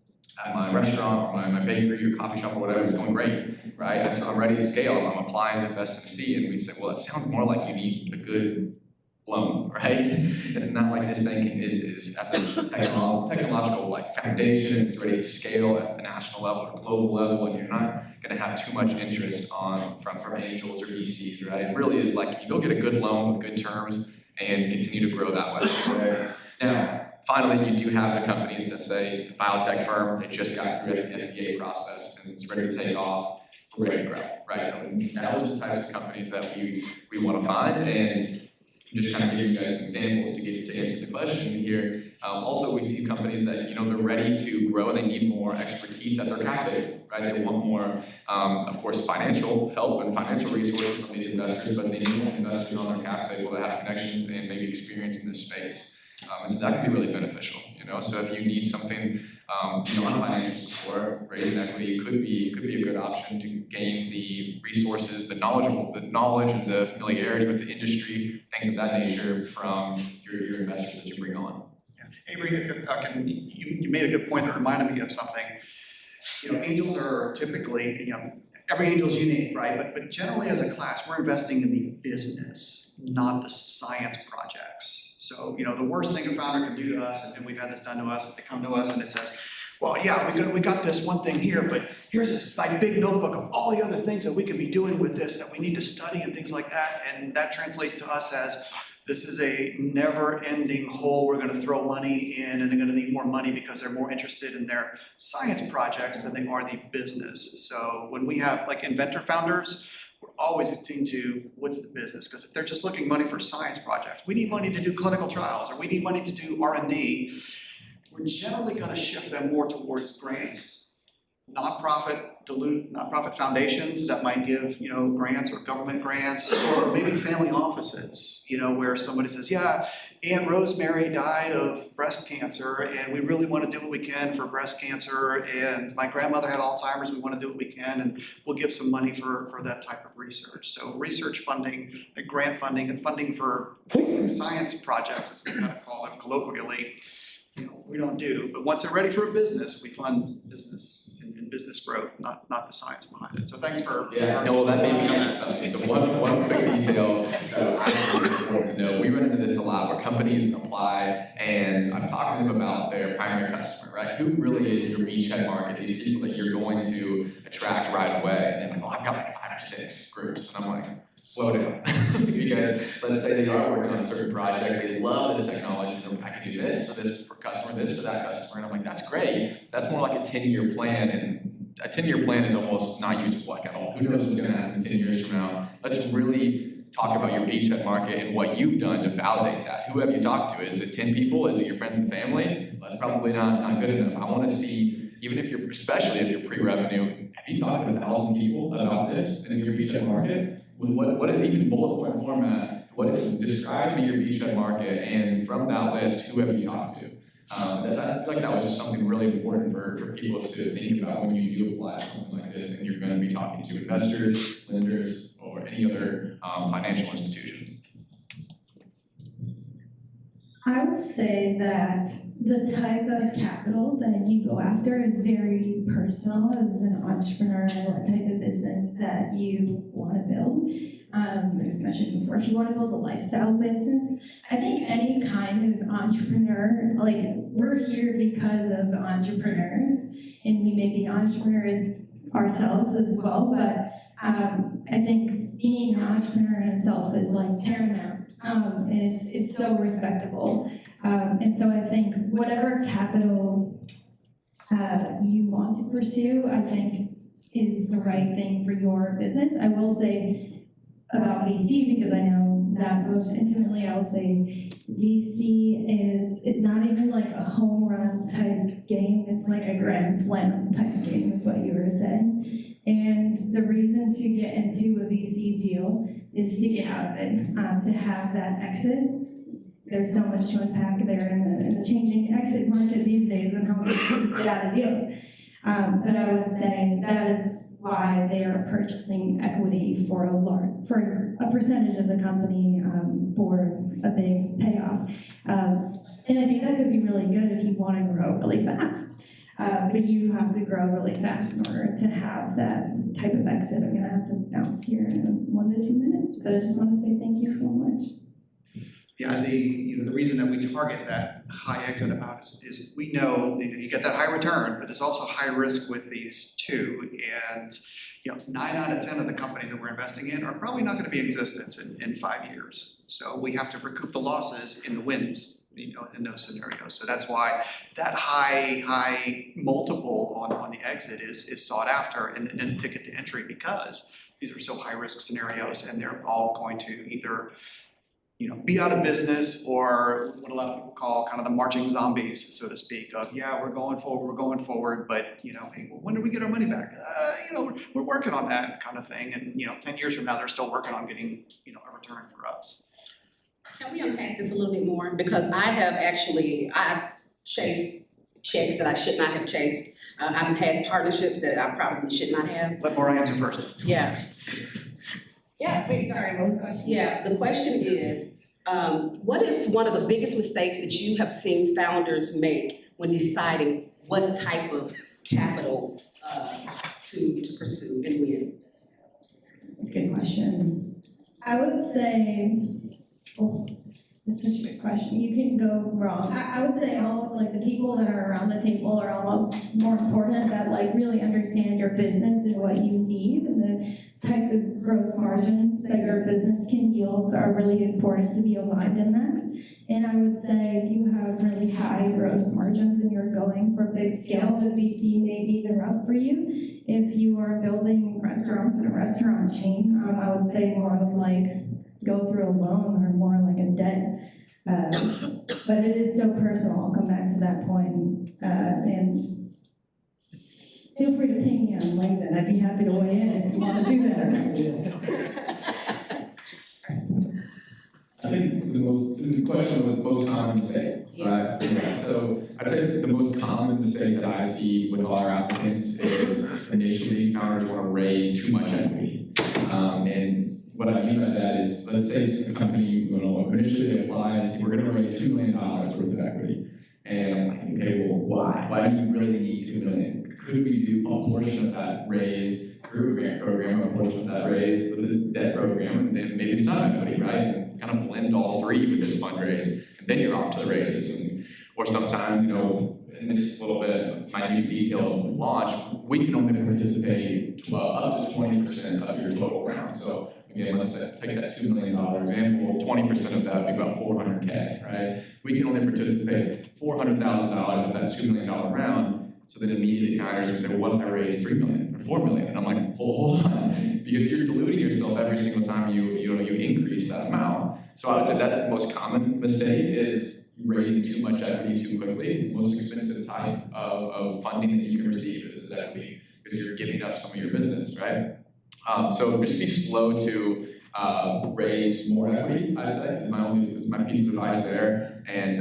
J: at my restaurant or my bakery or coffee shop or whatever is going great, right? And so I'm ready to scale. I'm applying to invest in C, and we say, well, it sounds more like you need a good loan, right? It's not like this thing is as a technological like foundation. It's ready to scale at the national level or global level, and you're not going to have too much interest from angels or VCs, right? It really is like you go get a good loan with good terms and continue to grow that way. Right? Now, finally, you do have the companies that say, the biotech firm, they just got through the FDA process and it's ready to take off, ready to grow, right? And those are the types of companies that we want to find, and just kind of give you guys some examples to answer the question here. Also, we see companies that, you know, they're ready to grow and they need more expertise at their cap table, right? They want more, of course, financial help and financial resources from these investors, but they need more investors on their cap table that have connections and maybe experience in this space. And so that can be really beneficial, you know. So if you need something, you know, on financial support, raising equity could be a good option to gain the resources, the knowledge and the familiarity with the industry, things of that nature from your investors that you bring on.
G: Yeah. Avery, if I can, you made a good point that reminded me of something. You know, angels are typically, you know, every angel is unique, right? But generally as a class, we're investing in the business, not the science projects. So, you know, the worst thing a founder can do to us, and we've had this done to us, they come to us and it says, well, yeah, we got this one thing here, but here's this like big notebook of all the other things that we could be doing with this that we need to study and things like that. And that translates to us as, this is a never-ending hole we're gonna throw money in, and they're gonna need more money because they're more interested in their science projects than they are the business. So when we have like inventor founders, we're always into what's the business, because if they're just looking money for science projects, we need money to do clinical trials, or we need money to do R&D, we're generally gonna shift them more towards grants, nonprofit foundations that might give, you know, grants or government grants, or maybe family offices, you know, where somebody says, yeah, Aunt Rosemary died of breast cancer, and we really want to do what we can for breast cancer. And my grandmother had Alzheimer's, we want to do what we can, and we'll give some money for that type of research. So research funding, grant funding, and funding for basic science projects, as we kind of call them colloquially, we don't do. But once they're ready for a business, we fund business and business growth, not the science behind it. So thanks for.
J: Yeah, no, well, that made me ask something. So one quick detail that I think is important to know. We run into this a lot where companies apply, and I'm talking to them about their primary customer, right? Who really is your beachhead market? These people that you're going to attract right away. And they're like, oh, I've got like 5 or 6 groups. And I'm like, slow down. Because let's say they are working on a certain project, they love this technology, they're like, I can do this for this customer, this for that customer, and I'm like, that's great. That's more like a 10-year plan, and a 10-year plan is almost not useful like at all. Who knows what's gonna happen 10 years from now? Let's really talk about your beachhead market and what you've done to validate that. Who have you talked to? Is it 10 people? Is it your friends and family? That's probably not good enough. I wanna see, even if you're, especially if you're pre-revenue, have you talked to 1,000 people about this in your beachhead market? What even bullet point format, describe to me your beachhead market, and from that list, who have you talked to? I feel like that was just something really important for people to think about when you do apply to something like this, and you're going to be talking to investors, lenders, or any other financial institutions.
I: I would say that the type of capital that you go after is very personal as an entrepreneur, what type of business that you want to build. As mentioned before, if you want to build a lifestyle business, I think any kind of entrepreneur, like we're here because of entrepreneurs, and we may be entrepreneurs ourselves as well, but I think being an entrepreneur in itself is like paramount. And it's so respectable. And so I think whatever capital you want to pursue, I think is the right thing for your business. I will say about VC, because I know that most intimately, I will say VC it's not even like a home run type game, it's like a grand slam type game is what you were saying. And the reason to get into a VC deal is to get out of it, to have that exit. There's so much to unpack there in the changing exit market these days and how to get out of deals. But I would say that is why they are purchasing equity for a percentage of the company for a big payoff. And I think that could be really good if you want to grow really fast. But you have to grow really fast in order to have that type of exit. I'm gonna have to bounce here in 1 to 2 minutes, but I just want to say thank you so much.
G: Yeah, the reason that we target that high exit amount is we know you get that high return, but there's also high risk with these too. And 9 out of 10 of the companies that we're investing in are probably not going to be in existence in 5 years. So we have to recoup the losses in the wins. In those scenarios. So that's why that high multiple on the exit is sought after and a ticket to entry, because these are so high risk scenarios, and they're all going to either be out of business, or what a lot of people call kind of the marching zombies, so to speak, of we're going forward, but hey, well, when do we get our money back? We're working on that kind of thing, and 10 years from now they're still working on getting a return for us.
F: Can we unpack this a little bit more? Because I've chased checks that I should not have chased. I've had partnerships that I probably should not have.
G: Let Maura answer first.
F: Yeah.
I: Yeah, wait, sorry, what was the question?
F: Yeah, the question is, what is one of the biggest mistakes that you have seen founders make when deciding what type of capital to pursue and when?
I: That's a good question. I would say, that's such a good question. You can go wrong. I would say almost like the people that are around the table are almost more important, that like really understand your business and what you need, and the types of gross margins that your business can yield are really important to be aligned in that. And I would say if you have really high gross margins and you're going for big scale, the VC may be the route for you. If you are building restaurants in a restaurant chain, I would say more of like go through a loan or more like a debt. But it is so personal. I'll come back to that point. And feel free to ping me on LinkedIn. I'd be happy to weigh in if you want to do that.
J: I think the question was most common mistake, right? Yeah, so I'd say the most common mistake that I see with all our applicants is initially founders want to raise too much equity. And what I mean by that is, let's say a company, initially they apply and say, we're going to raise $2 million worth of equity. And I'm like, okay, well, why? Why do you really need $2 million? Could we do a portion of that raise through a grant program, a portion of that raise with a debt program, and then maybe some equity, right? And kind of blend all three with this fundraise, and then you're off to the races. Or sometimes, and this is a little bit minute detail of launch, we can only participate up to 20% of your total round. So again, let's take that $2 million example, 20% of that would be about $400K, right? We can only participate $400,000 of that $2 million round. So then immediately founders would say, well, what if I raise $3 million or $4 million? And I'm like, hold on, because you're diluting yourself every single time you increase that amount. So I would say that's the most common mistake is raising too much equity too quickly. It's the most expensive type of funding that you can receive is equity, because you're giving up some of your business, right? So just be slow to raise more equity, I'd say, is my piece of advice there. And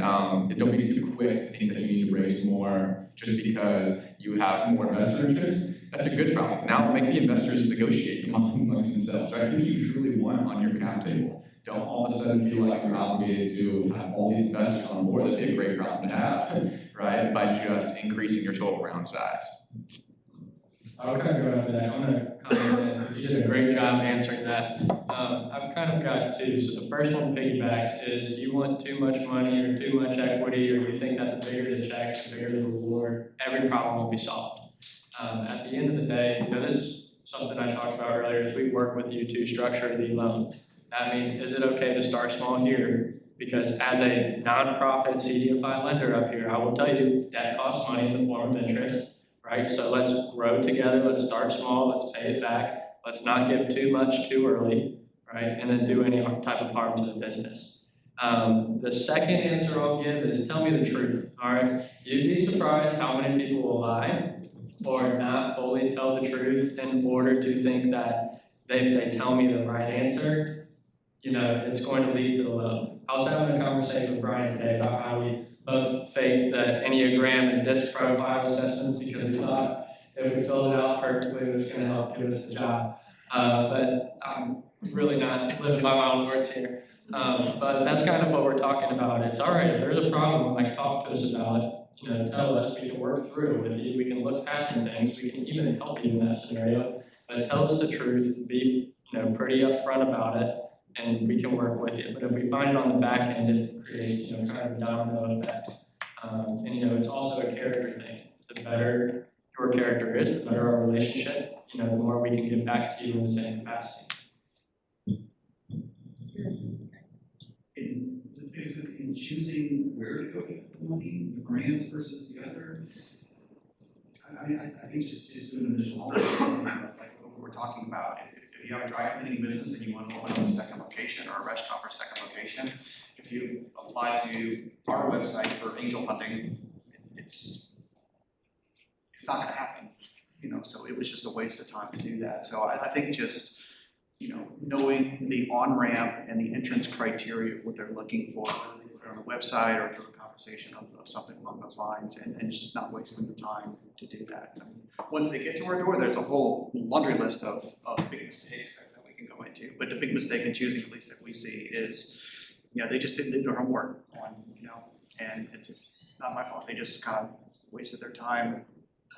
J: don't be too quick to think that you need to raise more just because you have more investor interest. That's a good problem. Now make the investors negotiate amongst themselves, right? Who do you truly want on your cap table? Don't all of a sudden feel like you're obligated to have all these investors on board. That'd be a great problem to have, right? By just increasing your total round size.
H: I'll kind of go after that. I'm going to comment in. You did a great job answering that. I've kind of got two. So the first one piggybacks is you want too much money or too much equity, or you think that the bigger the checks, the bigger the reward, every problem will be solved. At the end of the day, this is something I talked about earlier, is we work with you to structure the loan. That means, is it okay to start small here? Because as a nonprofit CDFI lender up here, I will tell you, debt costs money in the form of interest. Right, so let's grow together, let's start small, let's pay it back, let's not give too much too early, right, and then do any type of harm to the business. The second answer I'll give is tell me the truth, all right? You'd be surprised how many people will lie or not fully tell the truth in order to think that if they tell me the right answer, it's going to lead to the loan. I was having a conversation with Brian today about how we both faked the Enneagram and DISC profile assessments because we thought if we filled it out perfectly, it was going to help give us the job. But I'm really not living by my own words here. But that's kind of what we're talking about. It's all right, if there's a problem, talk to us about it. Tell us, we can work through it with you. We can look past some things. We can even help you in that scenario. But tell us the truth. Be pretty upfront about it. And we can work with you. But if we find it on the back end, it creates, kind of a domino effect. And it's also a character thing. The better your character is, the better our relationship, the more we can give back to you in the same capacity.
F: That's good.
G: In choosing where to go get the money, the grants versus the other, I think just doing an initial like what we're talking about. If you have a dry cleaning business and you want to open a second location or a restaurant for a second location, if you apply to our website for angel funding, it's not going to happen. So it was just a waste of time to do that. So I think just knowing the on-ramp and the entrance criteria of what they're looking for, whether they put it on a website or through a conversation of something along those lines, and just not wasting the time to do that. Once they get to our door, there's a whole laundry list of big mistakes that we can go into. But the big mistake in choosing, at least that we see, is they just didn't do their homework on and it's not my fault. They just kind of wasted their time.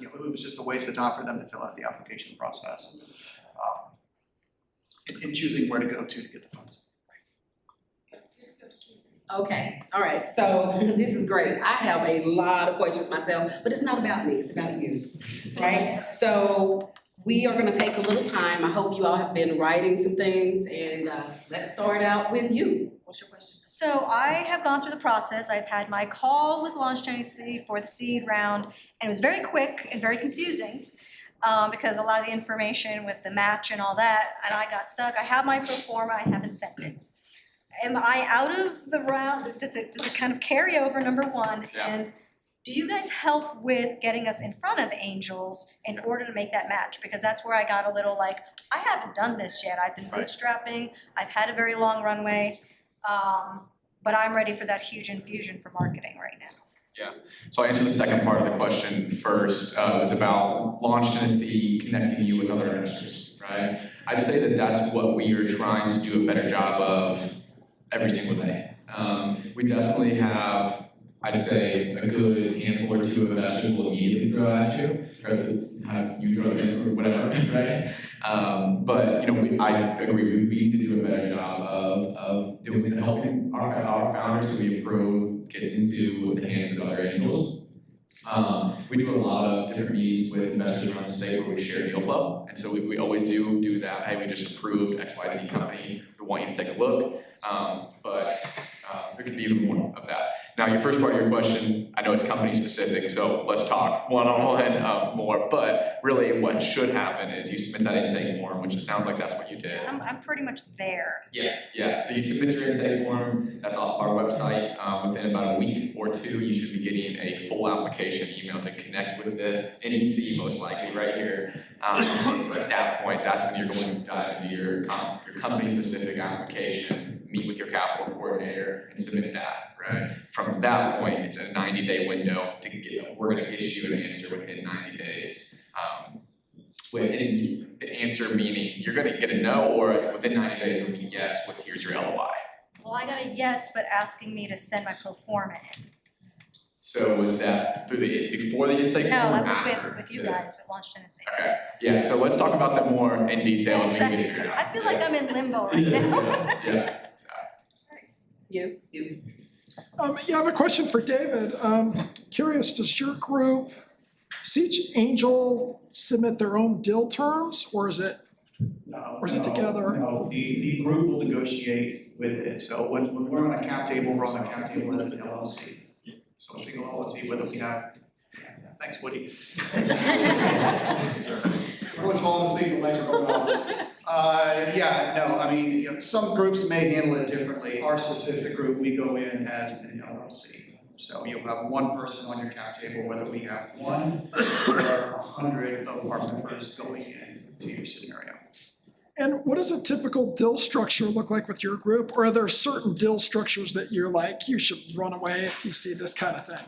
G: It was just a waste of time for them to fill out the application process in choosing where to go to get the funds.
F: Okay, all right, so this is great. I have a lot of questions myself, but it's not about me, it's about you, right? So we are gonna take a little time. I hope you all have been writing some things, and let's start out with you. What's your question?
K: So I have gone through the process. I've had my call with Launch Tennessee for the seed round, and it was very quick and very confusing because a lot of the information with the match and all that, and I got stuck. I have my pro forma, I haven't sent it. Am I out of the round? Does it kind of carry over, number one?
J: Yeah.
K: And do you guys help with getting us in front of angels in order to make that match? Because that's where I got a little I haven't done this yet. I've been bootstrapping. I've had a very long runway. but I'm ready for that huge infusion for marketing right now.
J: So I'll answer the second part of the question first. It was about Launch Tennessee connecting you with other investors, right? I'd say that that's what we are trying to do a better job of every single day. We definitely have, I'd say, a good handful or two of investors will immediately throw at you, or have you throw in or whatever, right? But I agree. We need to do a better job of helping our founders to be approved, get into the hands of other angels. We do a lot of different meetings with investors around the state where we share deal flow, and so we always do that. Hey, we just approved XYZ company. We want you to take a look, but there could be even more of that. Now, your first part of your question, I know it's company specific, so let's talk one-on-one more. But really, what should happen is you submit that intake form, which it sounds like that's what you did.
K: I'm pretty much there.
J: Yeah. So you submit your intake form. That's off our website. Within about a week or two, you should be getting a full application email to connect with the NEC, most likely right here. So at that point, that's when you're going to dive into your company-specific application, meet with your capital coordinator, and submit that. Right. From that point, it's a 90-day window to get. We're going to issue an answer within 90 days. The answer meaning you're going to get a no, or within 90 days it'll be yes. With here's your LOI.
K: Well, I got a yes, but asking me to send my pro forma in.
J: So was that before the intake
K: No,
J: form?
K: that was
J: after?
K: with you guys, with Launch Tennessee.
J: Okay. Yeah. So let's talk about that more in detail. And we can
K: Exactly,
J: get it
K: because
J: out.
K: I feel like I'm in limbo right now.
J: Yeah.
F: You.
L: I have a question for David. Curious, does each angel submit their own deal terms, or is it together?
G: No, the group will negotiate with it. So when we're on a cap table, we're on a cap table as an LLC. So a single LLC, whether we have, thanks Woody. Everyone's falling asleep, the lights are going off. Some groups may handle it differently. Our specific group, we go in as an LLC. So you'll have one person on your cap table, whether we have 1 or 100 of our members going into your scenario.
L: And what does a typical deal structure look like with your group? Or are there certain deal structures that you're like, you should run away if you see this kind of thing?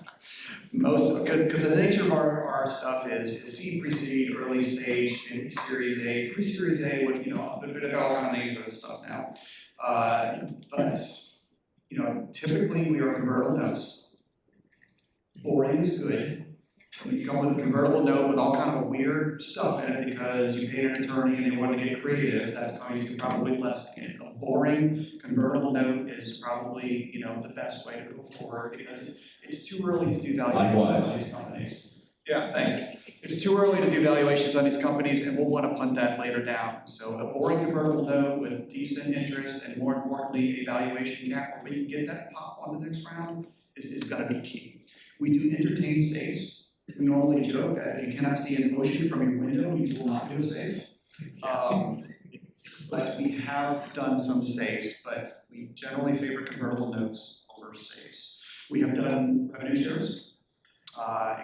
G: Most, because the nature of our stuff is seed, pre-seed, early stage, and Series A. Pre-Series A would, all kind of names for this stuff now. But typically we are convertible notes. Boring is good. When you come with a convertible note with all kind of weird stuff in it because you paid an attorney and they want to get creative, that's going to probably lessen it. A boring convertible note is probably, the best way to go forward because it's too early to do valuations on these companies. Yeah, thanks. It's too early to do valuations on these companies and we'll want to punt that later down. So a boring convertible note with decent interest and more importantly, a valuation cap where we can get that pop on the next round is going to be key. We do entertain safes. We normally joke that if you cannot see an ocean from your window, you will not do a safe. But we have done some safes, but we generally favor convertible notes over safes. We have done revenue shares,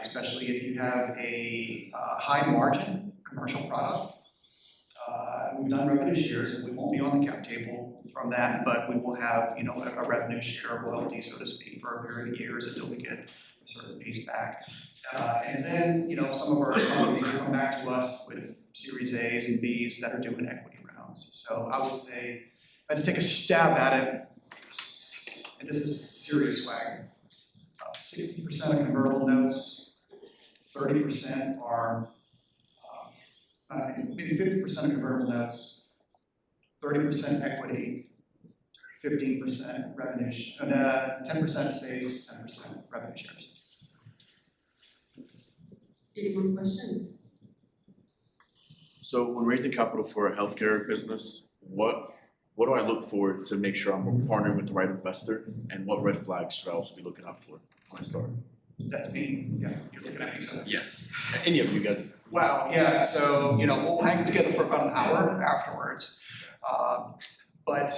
G: especially if you have a high margin commercial product. We've done revenue shares, and we won't be on the cap table from that, but we will have, a revenue share royalty, so to speak, for a period of years until we get a certain piece back. And then, some of our companies will come back to us with Series A's and B's that are doing equity rounds. So I would say, if I had to take a stab at it, and this is a serious swag, 60% of convertible notes, 30% are, maybe 50% of convertible notes, 30% equity, 15% revenue, 10% safes, 10% revenue shares.
F: Any more questions?
M: So when raising capital for a healthcare business, what do I look for to make sure I'm partnering with the right investor, and what red flags should I also be looking out for when I start?
G: Is that to me? Yeah, you're looking at me, so.
M: Yeah, any of you guys.
G: Wow, yeah, so, we'll hang together for about an hour afterwards. But,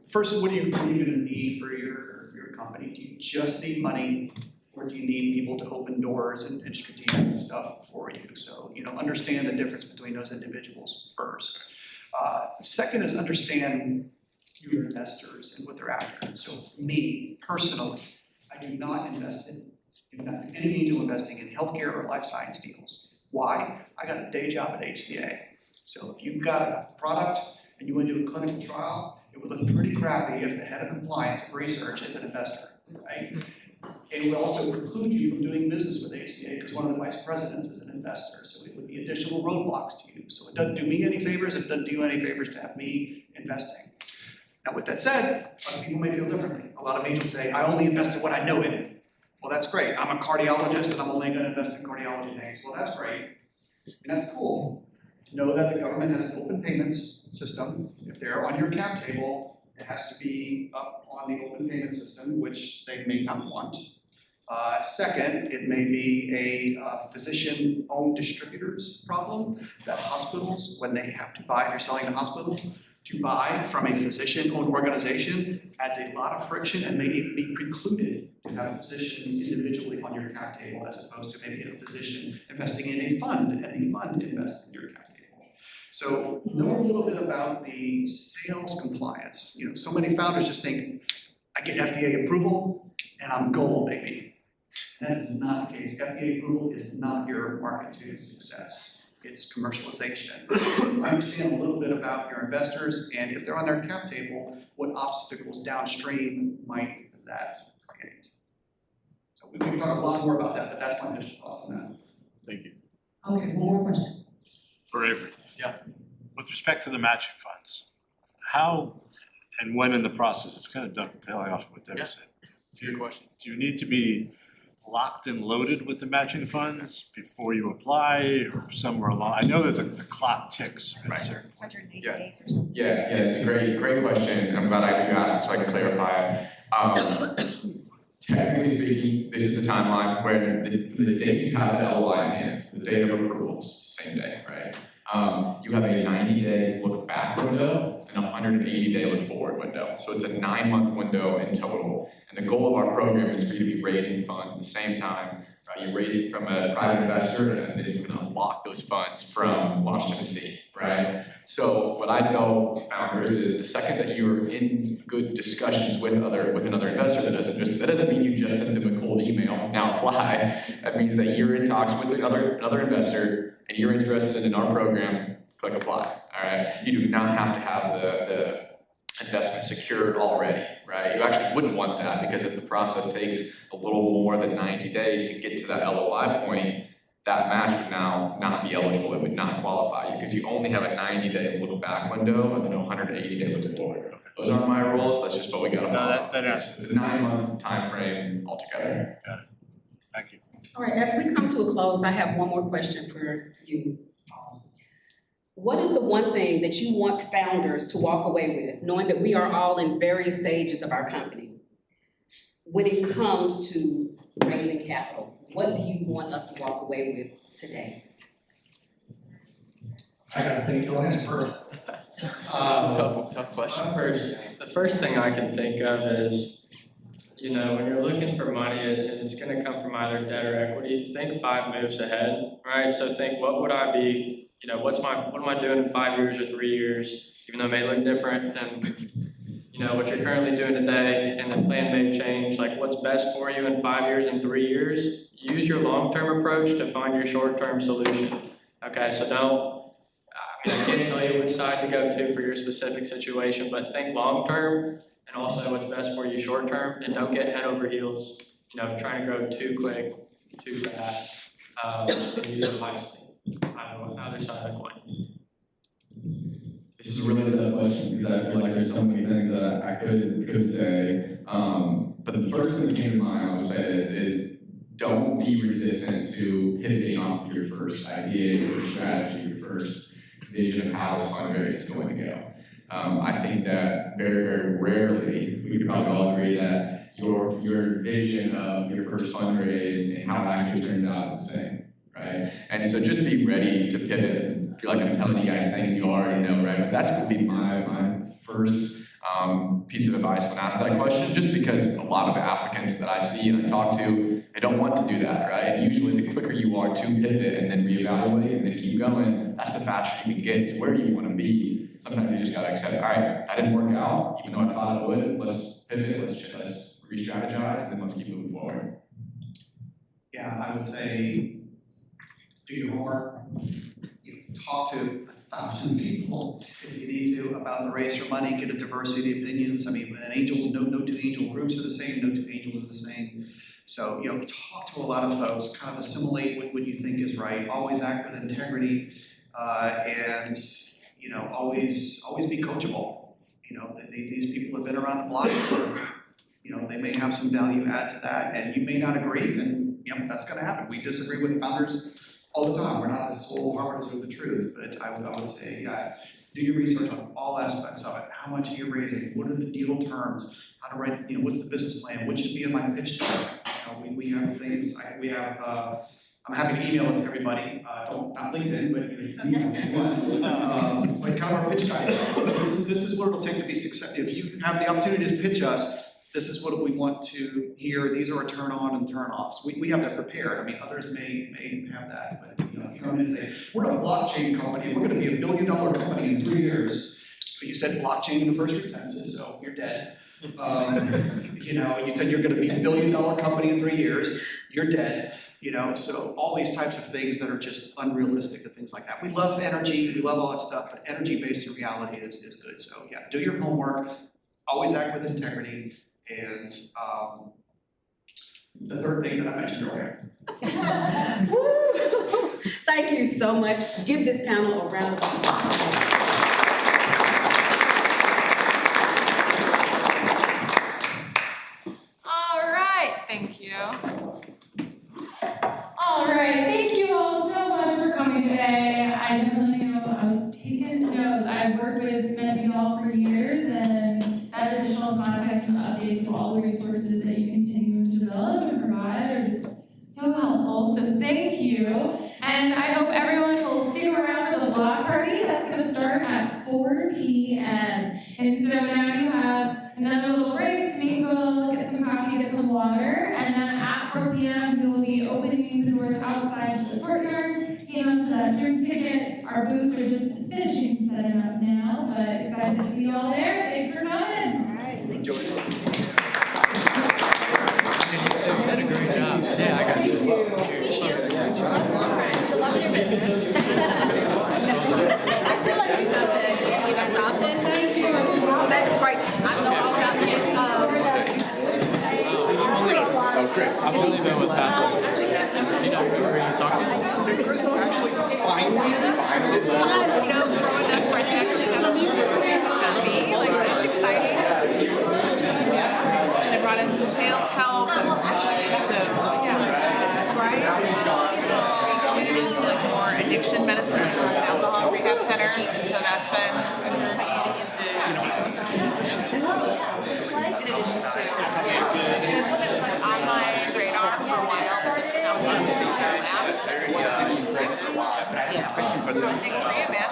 G: first, what are you gonna need for your company? Do you just need money? Or do you need people to open doors and strategic stuff for you? So, understand the difference between those individuals first. Second is understand your investors and what they're after. So me, personally, I do not invest in any angel investing in healthcare or life science deals. Why? I got a day job at HCA. So if you've got a product and you want to do a clinical trial, it would look pretty crappy if the head of compliance and research is an investor, right? It would also preclude you from doing business with HCA because one of the vice presidents is an investor. So it would be additional roadblocks to you. So it doesn't do me any favors, it doesn't do you any favors to have me investing. Now with that said, other people may feel differently. A lot of angels say, I only invest in what I know in. Well, that's great. I'm a cardiologist and I'm only going to invest in cardiology things. Well, that's great. And that's cool. Know that the government has an open payments system. If they're on your cap table, it has to be up on the open payment system, which they may not want. Second, it may be a physician-owned distributors problem that hospitals, when they have to buy, if you're selling to hospitals, to buy from a physician-owned organization adds a lot of friction and may even be precluded to have physicians individually on your cap table as opposed to maybe a physician investing in a fund and the fund invests in your cap table. So know a little bit about the sales compliance. You know, so many founders just think, I get FDA approval and I'm gold, baby. That is not the case. FDA approval is not your market to success. It's commercialization. Understand a little bit about your investors and if they're on their cap table, what obstacles downstream might that create. So we can talk a lot more about that, but that's my initial thoughts on that.
M: Thank you.
F: Okay, one more question.
N: For Avery.
M: Yeah.
N: With respect to the matching funds, how and when in the process, it's kind of dovetailing off of what Debbie said.
M: It's a good question.
N: Do you need to be locked and loaded with the matching funds before you apply or somewhere along? I know there's the clock ticks at a certain point.
K: 180
J: Yeah.
K: days or something.
J: Yeah, it's a great question. I'm glad you asked so I can clarify. Technically speaking, this is the timeline where the day you have the LOI in hand, the date of approval, it's the same day, right? You have a 90-day look back window and a 180-day look forward window. So it's a 9-month window in total. And the goal of our program is for you to be raising funds at the same time. Right? You're raising from a private investor and then you can unlock those funds from Launch Tennessee, right? So what I tell founders is the second that you're in good discussions with another investor, that doesn't mean you just send them a cold email, now apply. That means that you're in talks with another investor and you're interested in our program, click apply, all right? You do not have to have the investment secured already, right? You actually wouldn't want that because if the process takes a little more than 90 days to get to that LOI point, that match would now not be eligible. It would not qualify you because you only have a 90-day look back window and then a 180-day look forward. Those aren't my rules, that's just what we gotta follow. It's a 9-month time frame altogether.
N: Got it. Thank you.
F: All right, as we come to a close, I have one more question for you. What is the one thing that you want founders to walk away with, knowing that we are all in various stages of our company? When it comes to raising capital, what do you want us to walk away with today?
G: I gotta think you'll answer first.
M: It's a tough question.
H: The first thing I can think of is, you know, when you're looking for money and it's gonna come from either debt or equity, think 5 moves ahead, right? So think, what would I be, you know, what am I doing in 5 years or 3 years, even though it may look different than, you know, what you're currently doing today, and the plan may change, like what's best for you in 5 years and 3 years. Use your long-term approach to find your short-term solution, okay? So I can't tell you which side to go to for your specific situation, but think long-term and also what's best for you short-term, and don't get head over heels, you know, trying to grow too quick, too fast, and use it wisely. Either side of the coin.
J: This is a really tough question because I feel like there's so many things that I could say. But the first thing that came to mind, I would say is don't be resistant to pivoting off of your first idea, your first strategy, your first vision of how this fundraiser is going to go. I think that very, very rarely, we could probably all agree that your vision of your first fundraise and how it actually turns out is the same, right? And so just be ready to pivot and feel like I'm telling you guys things you already know, right? That's would be my first piece of advice when asked that question, just because a lot of the applicants that I see and I talk to, they don't want to do that, right? Usually the quicker you are to pivot and then reevaluate and then keep going, that's the faster you can get to where you want to be. Sometimes you just gotta accept, all right, that didn't work out, even though I thought it would, let's pivot, let's re-strategize, and then let's keep moving forward.
G: Yeah, I would say, do your homework. Talk to 1,000 people if you need to about the race for money, get a diversity of opinions. I mean, angels, no two angel groups are the same, no two angels are the same. So, talk to a lot of folks, kind of assimilate what you think is right, always act with integrity, and always be coachable. These people have been around the block for, they may have some value add to that, and you may not agree, and that's gonna happen. We disagree with founders all the time. We're not the sole harbingers of the truth, but I would say, do your research on all aspects of it. How much are you raising? What are the deal terms? How to write, what's the business plan? What should be in my pitch deck? We have things, I'm happy to email it to everybody, not LinkedIn, but you can email me if you want. But kind of our pitch guide. This is what it'll take to be successful. If you have the opportunity to pitch us, this is what we want to hear. These are our turn on and turn offs. We have that prepared. I mean, others may have that, but if you come in and say, we're a blockchain company, we're gonna be $1 billion company in 3 years. But you said blockchain in the first 3 sentences, so you're dead. You said you're gonna be $1 billion company in 3 years, you're dead. So all these types of things that are just unrealistic and things like that. We love energy, we love all that stuff, but energy-based reality is good. So yeah, do your homework, always act with integrity, and the third thing that I mentioned earlier.
F: Thank you so much. Give this panel a round of applause.
C: Thank you. All right, thank you all so much for coming today. I definitely know I was taking notes. I've worked with many of you all for years, and that additional context and the updates to all the resources that you continue to develop and provide are just so helpful. So thank you. And I hope everyone will stick around for the block party. That's going to start at 4 p.m. And so now you have another little break to mingle, get some coffee, get some water, and then at 4 p.m. we will be opening the doors outside to the courtyard, and drink ticket. Our booths are just finishing setting up now, but excited to see you all there. Thanks for coming. All right,
G: enjoy it.
H: You did a great job. Yeah, I got you.
B: Nice to meet you. Good luck with your business. I feel like we have to see events often. Thank you. That is great. I know all about this.
H: Chris. I've only been with Patrick. You know, who are you talking to?
G: Did Chris actually finally
B: growing up where he actually does music. That's exciting. And they brought in some sales help. That's right. Get into more addiction medicine and alcohol rehab centers, and so that's been a journey. And it's one that was on my radar for a while, but just now I'm looking at that. Thanks for you, man.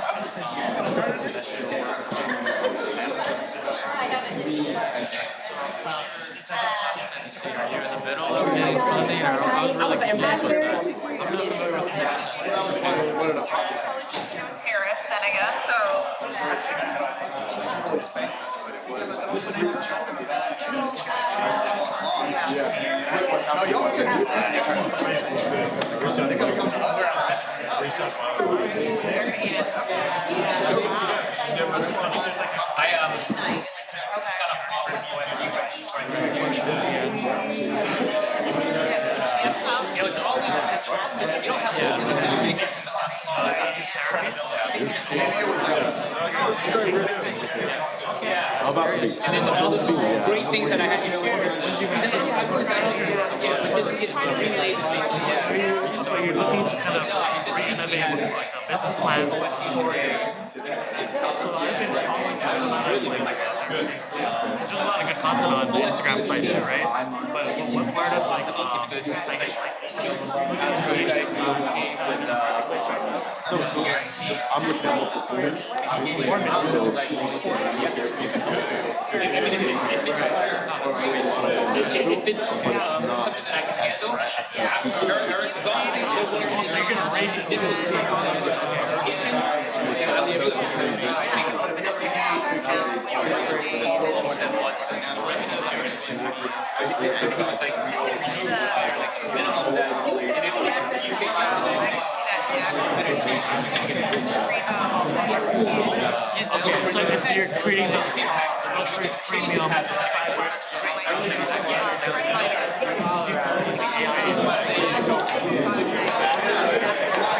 H: You're in the middle of getting funding, or I was really
B: Ambassador to tariffs then, I guess, so.
D: It was always you don't have and then all those great things that I had to share. Relay the same.
O: So you're looking to kind of innovate like a business plan. So I've been following that a lot of there's a lot of good content on the Instagram site too, right? But what part of like
M: I'm looking at more performance, obviously. So,
O: I mean, if it's something that I can handle, absolutely. As long as you're gonna raise the Okay, so you're creating the luxury premium.